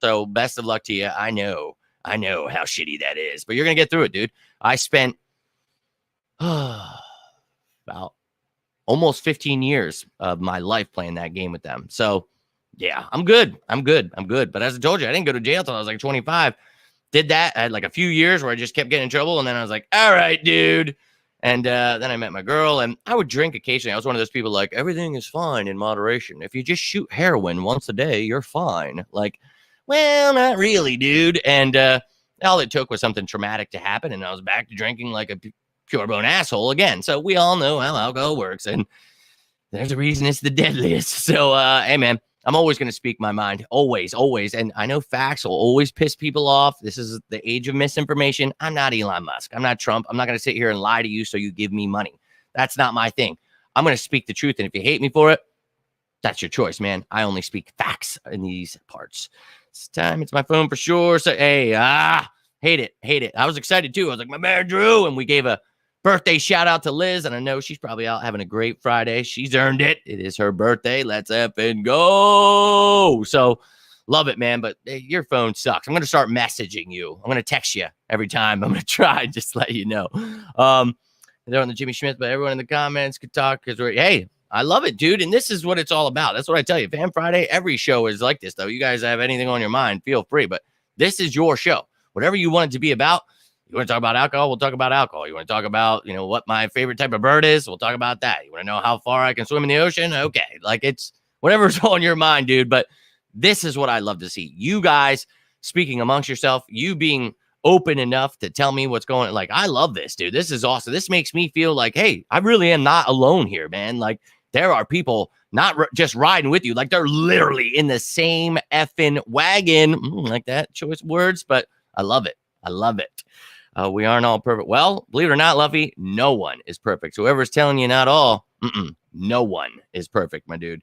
So best of luck to you. I know how shitty that is, but you're going to get through it, dude. I spent about almost 15 years of my life playing that game with them. So yeah, I'm good. But as I told you, I didn't go to jail till I was like 25. Did that. I had like a few years where I just kept getting in trouble. And then I was like, all right, dude. And then I met my girl, and I would drink occasionally. I was one of those people like, everything is fine in moderation. If you just shoot heroin once a day, you're fine. Like, well, not really, dude. And all it took was something traumatic to happen, and I was back to drinking like a pure bone asshole again. So we all know how alcohol works, and there's a reason it's the deadliest. So, hey, man. I'm always going to speak my mind. Always. And I know facts will always piss people off. This is the age of misinformation. I'm not Elon Musk. I'm not Trump. I'm not going to sit here and lie to you so you give me money. That's not my thing. I'm going to speak the truth. And if you hate me for it, that's your choice, man. I only speak facts in these parts. It's time. It's my phone for sure. So, hey, hate it. I was excited too. I was like, my man, Drew. And we gave a birthday shout out to Liz, and I know she's probably out having a great Friday. She's earned it. It is her birthday. Let's effing go. So love it, man. But hey, your phone sucks. I'm going to start messaging you. I'm going to text you every time. I'm going to try, just to let you know. They're on the Jimmy Schmidt, but everyone in the comments could talk because hey, I love it, dude. And this is what it's all about. That's what I tell you. Fan Friday, every show is like this, though. You guys have anything on your mind, feel free. But this is your show. Whatever you want it to be about. You want to talk about alcohol? We'll talk about alcohol. You want to talk about, what my favorite type of bird is? We'll talk about that. You want to know how far I can swim in the ocean? Okay. Like, it's whatever's on your mind, dude. But this is what I love to see. You guys speaking amongst yourself, you being open enough to tell me what's going on. Like, I love this, dude. This is awesome. This makes me feel like, hey, I really am not alone here, man. Like, there are people not just riding with you. Like, they're literally in the same effing wagon. Like that choice words, but I love it. We aren't all perfect. Well, believe it or not, Luffy, no one is perfect. So whoever's telling you not all, no one is perfect, my dude.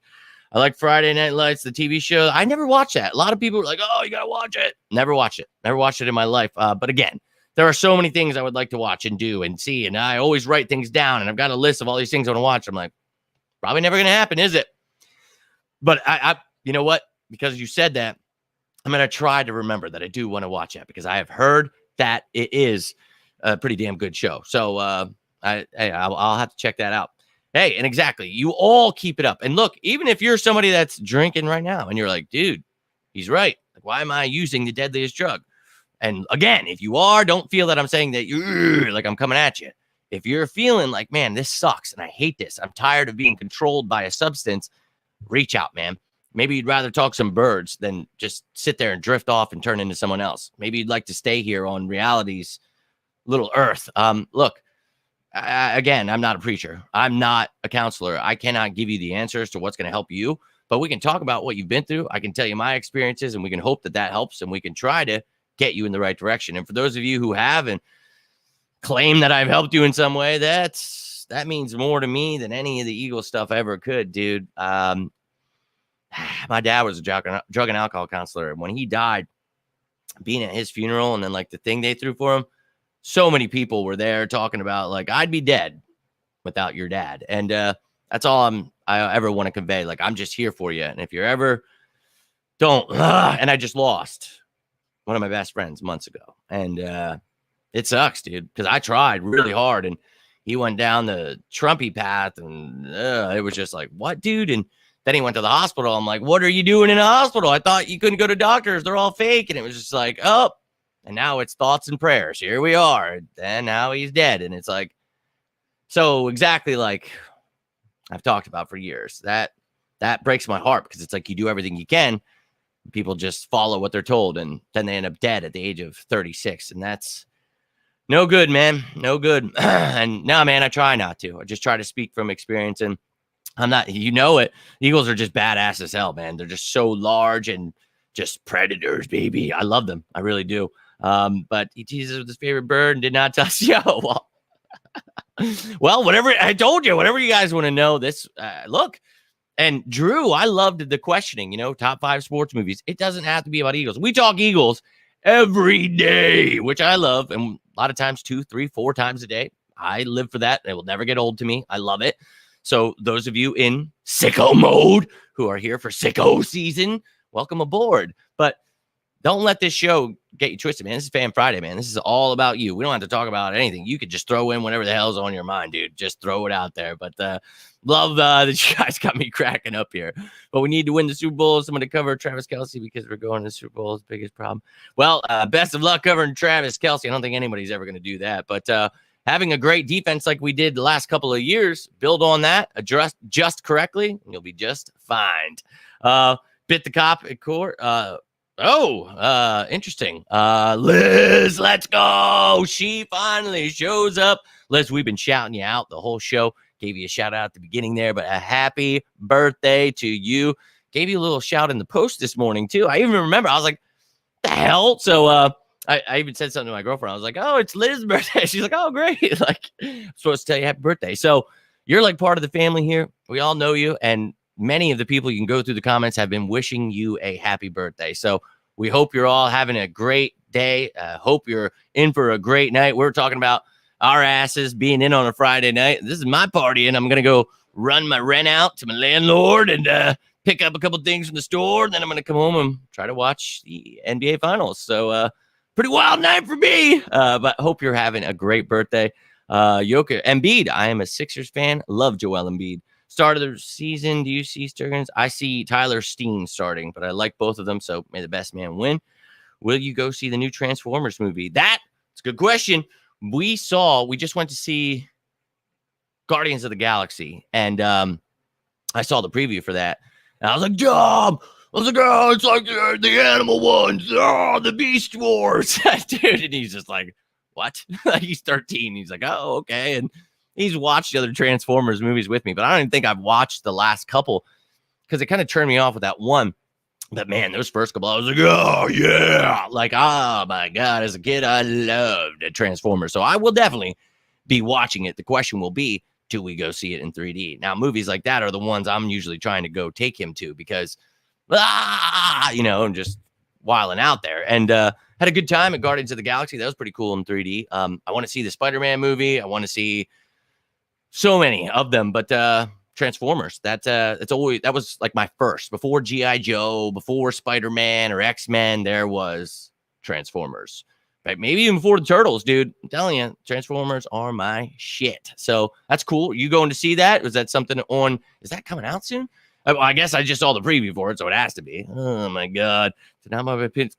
I like Friday Night Lights, the TV show. I never watched that. A lot of people are like, oh, you got to watch it. Never watched it. Never watched it in my life. But again, there are so many things I would like to watch and do and see. And I always write things down. And I've got a list of all these things I want to watch. I'm like, probably never going to happen, is it? But I, you know what? Because you said that, I'm going to try to remember that I do want to watch that because I have heard that it is a pretty damn good show. So I'll have to check that out. Hey, and exactly, you all keep it up. And look, even if you're somebody that's drinking right now and you're like, dude, he's right. Like, why am I using the deadliest drug? And again, if you are, don't feel that I'm saying that you're like I'm coming at you. If you're feeling like, man, this sucks and I hate this, I'm tired of being controlled by a substance, reach out, man. Maybe you'd rather talk some birds than just sit there and drift off and turn into someone else. Maybe you'd like to stay here on reality's little earth. Look, again, I'm not a preacher. I'm not a counselor. I cannot give you the answers to what's going to help you, but we can talk about what you've been through. I can tell you my experiences and we can hope that that helps and we can try to get you in the right direction. And for those of you who have and claim that I've helped you in some way, that means more to me than any of the Eagles stuff ever could, dude. My dad was a drug and alcohol counselor. And when he died, being at his funeral and then like the thing they threw for him, so many people were there talking about like, I'd be dead without your dad. And that's all I ever want to convey. Like, I'm just here for you. And if you're ever and I just lost one of my best friends months ago. And it sucks, dude, because I tried really hard and he went down the Trumpy path and it was just like, what, dude? And then he went to the hospital. I'm like, what are you doing in a hospital? I thought you couldn't go to doctors. They're all fake. And it was just like, oh, and now it's thoughts and prayers. Here we are. And now he's dead. And it's like, so exactly like I've talked about for years, that breaks my heart because it's like you do everything you can. People just follow what they're told. And then they end up dead at the age of 36. And that's no good, man. No good. And no, man, I try not to. I just try to speak from experience. And I'm not, you know it. Eagles are just badass as hell, man. They're just so large and just predators, baby. I love them. I really do. But he teases with his favorite bird and did not touch. Well, whatever. I told you, whatever you guys want to know this, look. And Drew, I loved the questioning, top 5 sports movies. It doesn't have to be about Eagles. We talk Eagles every day, which I love. And a lot of times 2, 3, 4 times a day. I live for that. It will never get old to me. I love it. So those of you in sicko mode who are here for sicko season, welcome aboard. But don't let this show get you twisted, man. This is Fan Friday, man. This is all about you. We don't have to talk about anything. You could just throw in whatever the hell's on your mind, dude. Just throw it out there. But love that you guys got me cracking up here. But we need to win the Super Bowl. Someone to cover Travis Kelce because we're going to the Super Bowl is the biggest problem. Well, best of luck covering Travis Kelce. I don't think anybody's ever going to do that. But having a great defense like we did the last couple of years, build on that, address just correctly, and you'll be just fine. Bit the cop at court. Interesting. Liz, let's go. She finally shows up. Liz, we've been shouting you out the whole show. Gave you a shout out at the beginning there, but a happy birthday to you. Gave you a little shout in the post this morning, too. I even remember. I was like, the hell? So, I even said something to my girlfriend. I was like, oh, it's Liz's birthday. She's like, oh, great. Like, I'm supposed to tell you happy birthday. So you're like part of the family here. We all know you. And many of the people you can go through the comments have been wishing you a happy birthday. So we hope you're all having a great day. Hope you're in for a great night. We're talking about our asses being in on a Friday night. This is my party, and I'm going to go run my rent out to my landlord and pick up a couple things from the store. Then I'm going to come home and try to watch the NBA Finals. So, pretty wild night for me, but hope you're having a great birthday. Embiid, I am a Sixers fan. Love Joel Embiid. Start of the season, do you see Sturgeons? I see Tyler Steen starting, but I like both of them, so may the best man win. Will you go see the new Transformers movie? That's a good question. We just went to see Guardians of the Galaxy, and I saw the preview for that, and I was like, Job! I was like, oh, it's like the animal ones. Oh, the Beast Wars. Dude, and he's just like, what? He's 13. He's like, oh, okay. And he's watched the other Transformers movies with me, but I don't even think I've watched the last couple because it kind of turned me off with that one. But, man, those first couple, I was like, oh, yeah. Like, oh, my God. As a kid, I loved Transformers. So I will definitely be watching it. The question will be, till we go see it in 3D. Now, movies like that are the ones I'm usually trying to go take him to because, I'm just wilding out there. And had a good time at Guardians of the Galaxy. That was pretty cool in 3D. I want to see the Spider-Man movie. I want to see so many of them, but Transformers. That was like my first before G.I. Joe, before Spider-Man or X-Men. There was Transformers. Right? Maybe even before the Turtles, dude. I'm telling you, Transformers are my shit. So that's cool. You going to see that? Was that something on? Is that coming out soon? Well, I guess I just saw the preview for it, so it has to be. Oh my god! So now I'm gonna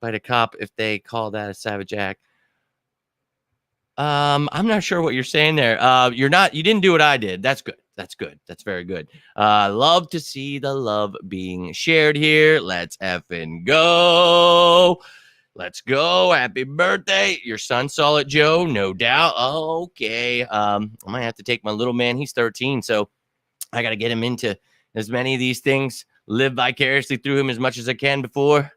by the cop if they call that a savage act. I'm not sure what you're saying there. You didn't do what I did. That's good. That's good. That's very good. Love to see the love being shared here. Let's effing go. Let's go. Happy birthday. Your son saw it, Joe. No doubt. Okay. I might have to take my little man. He's 13. So I got to get him into as many of these things, live vicariously through him as much as I can before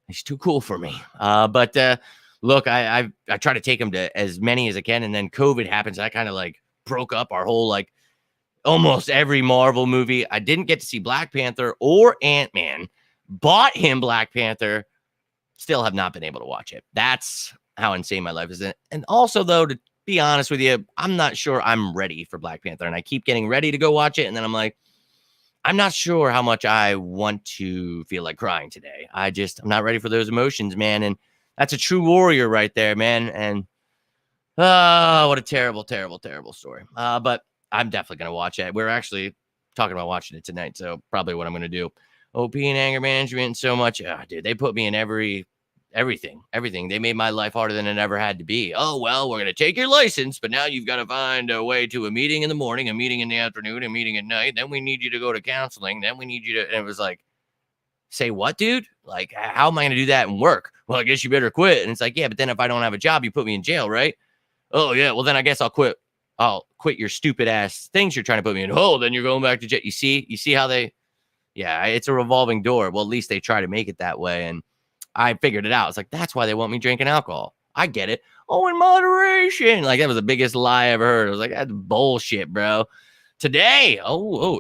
he's too cool for me. But look, I try to take him to as many as I can. And then COVID happens. I kind of like broke up our whole, like almost every Marvel movie. I didn't get to see Black Panther or Ant-Man. Bought him Black Panther. Still have not been able to watch it. That's how insane my life is. And also, though, to be honest with you, I'm not sure I'm ready for Black Panther. And I keep getting ready to go watch it. And then I'm like, I'm not sure how much I want to feel like crying today. I'm not ready for those emotions, man. And that's a true warrior right there, man. And what a terrible, terrible, terrible story. But I'm definitely going to watch it. We're actually talking about watching it tonight. So probably what I'm going to do. OP and anger management and so much. Dude, they put me in everything. They made my life harder than it ever had to be. Oh, well, we're going to take your license, but now you've got to find a way to a meeting in the morning, a meeting in the afternoon, a meeting at night. Then we need you to go to counseling. Then we need you to, and it was like, say what, dude? Like, how am I going to do that and work? Well, I guess you better quit. And it's like, yeah, but then if I don't have a job, you put me in jail, right? Oh, yeah. Well, then I guess I'll quit. I'll quit your stupid ass things you're trying to put me in. Oh, then you're going back to jail. You see how yeah, it's a revolving door. Well, at least they try to make it that way. And I figured it out. It's like, that's why they want me drinking alcohol. I get it. Oh, in moderation. Like, that was the biggest lie I ever heard. I was like, that's bullshit, bro. Today.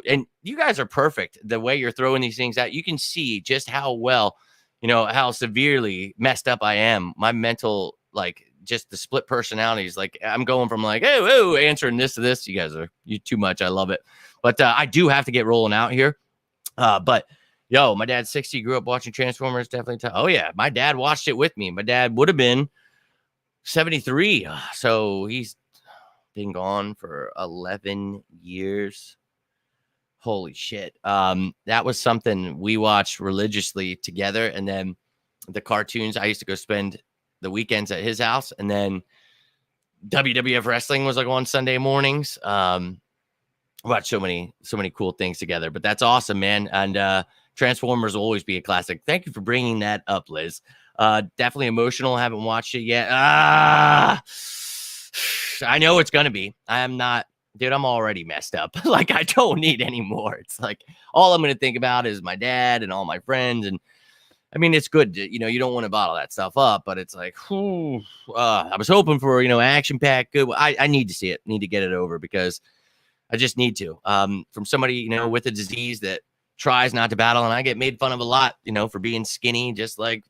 And you guys are perfect. The way you're throwing these things out, you can see just how well, how severely messed up I am. My mental, like, just the split personalities. Like, I'm going from like, oh, answering this to this. You guys are too much. I love it. But I do have to get rolling out here. But yo, my dad's 60, grew up watching Transformers. Definitely. Oh yeah. My dad watched it with me. My dad would have been 73. So he's been gone for 11 years. Holy shit. That was something we watched religiously together. And then the cartoons, I used to go spend the weekends at his house. And then WWF wrestling was like on Sunday mornings. Watch so many cool things together, but that's awesome, man. And Transformers will always be a classic. Thank you for bringing that up, Liz. Definitely emotional. Haven't watched it yet. I know it's gonna be. I'm not, dude. I'm already messed up. Like, I don't need any more. It's like all I'm gonna think about is my dad and all my friends. And I mean, it's good to, you don't want to bottle that stuff up, but it's like, I was hoping for, action packed good. I need to see it. Need to get it over because I just need to. From somebody, with a disease that tries not to battle. And I get made fun of a lot, for being skinny, just like,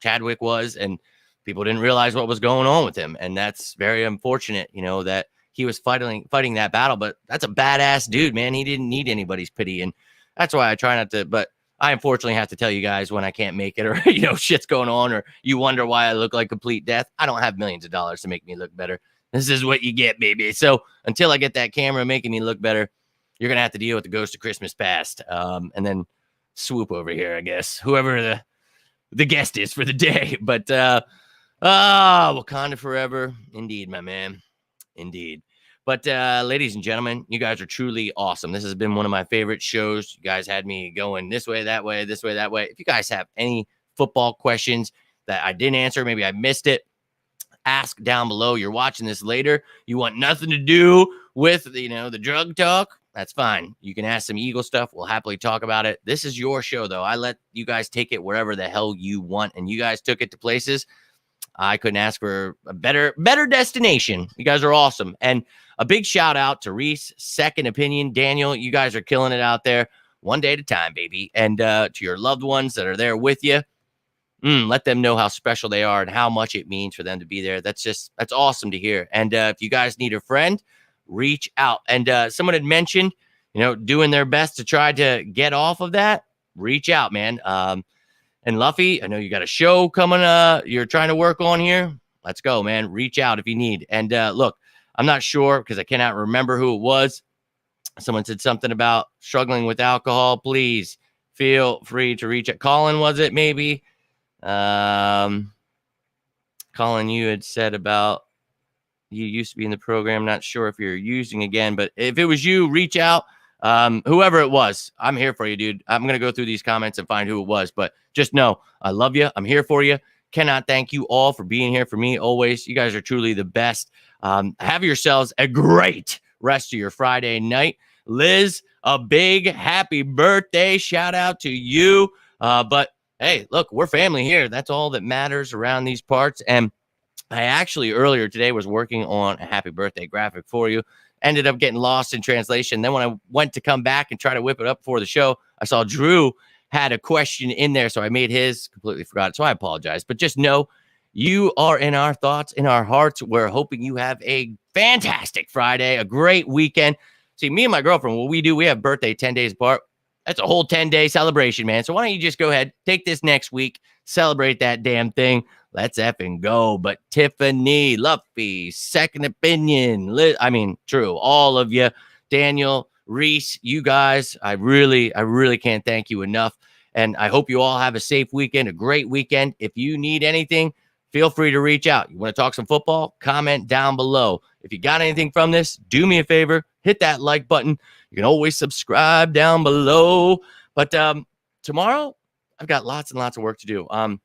Chadwick was. And people didn't realize what was going on with him. And that's very unfortunate, that he was fighting that battle. But that's a badass dude, man. He didn't need anybody's pity. And that's why I try not to. But I unfortunately have to tell you guys when I can't make it or, shit's going on or you wonder why I look like complete death. I don't have millions of dollars to make me look better. This is what you get, baby. So until I get that camera making me look better, you're going to have to deal with the ghost of Christmas past. And then swoop over here, I guess, whoever the guest is for the day. But Wakanda forever. Indeed, my man. Indeed. But ladies and gentlemen, you guys are truly awesome. This has been one of my favorite shows. You guys had me going this way, that way, this way, that way. If you guys have any football questions that I didn't answer, maybe I missed it, ask down below. You're watching this later. You want nothing to do with, the drug talk. That's fine. You can ask some Eagle stuff. We'll happily talk about it. This is your show, though. I let you guys take it wherever the hell you want, and you guys took it to places I couldn't ask for a better destination. You guys are awesome. And a big shout out to Reese, Second Opinion, Daniel. You guys are killing it out there. One day at a time, baby. And to your loved ones that are there with you, let them know how special they are and how much it means for them to be there. That's awesome to hear. And if you guys need a friend, reach out. And someone had mentioned, doing their best to try to get off of that. Reach out, man. And Luffy, I know you got a show coming you're trying to work on here. Let's go, man. Reach out if you need. And look, I'm not sure because I cannot remember who it was. Someone said something about struggling with alcohol. Please feel free to reach out. Colin, was it maybe? Colin, you had said about you used to be in the program. Not sure if you're using again, but if it was you, reach out. Whoever it was, I'm here for you, dude. I'm going to go through these comments and find who it was, but just know I love you. I'm here for you. Cannot thank you all for being here for me always. You guys are truly the best. Have yourselves a great rest of your Friday night. Liz, a big happy birthday. Shout out to you. But hey, look, we're family here. That's all that matters around these parts. And I actually earlier today was working on a happy birthday graphic for you. Ended up getting lost in translation. Then when I went to come back and try to whip it up for the show, I saw Drew had a question in there. So I made his, completely forgot it. So I apologize. But just know you are in our thoughts, in our hearts. We're hoping you have a fantastic Friday, a great weekend. See, me and my girlfriend, what we do, we have birthday 10 days apart. That's a whole 10-day celebration, man. So why don't you just go ahead, take this next week, celebrate that damn thing. Let's effing go. But Tiffany, Luffy, Second Opinion, True, all of you, Daniel, Reese, you guys, I really can't thank you enough. And I hope you all have a safe weekend, a great weekend. If you need anything, feel free to reach out. You want to talk some football? Comment down below. If you got anything from this, do me a favor, hit that like button. You can always subscribe down below. But tomorrow, I've got lots and lots of work to do. I'm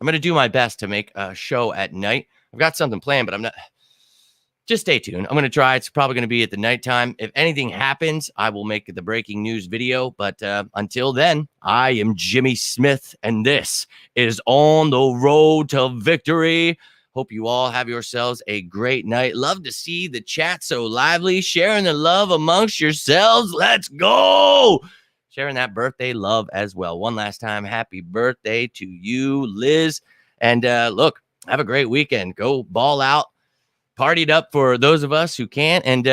going to do my best to make a show at night. I've got something planned, but I'm not. Just stay tuned. I'm going to try. It's probably going to be at the nighttime. If anything happens, I will make the breaking news video. But until then, I am Jimmy Smith, and this is On the Road to Victory. Hope you all have yourselves a great night. Love to see the chat so lively, sharing the love amongst yourselves. Let's go. Sharing that birthday love as well. One last time, happy birthday to you, Liz. And look, have a great weekend. Go ball out. Partied up for those of us who can't, and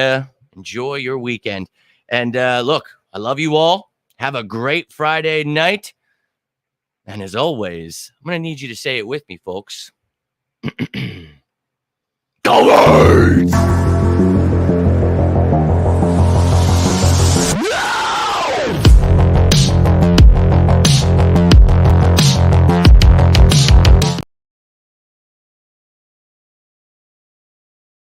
enjoy your weekend. And look, I love you all. Have a great Friday night. And as always, I'm going to need you to say it with me, folks. Go Birds!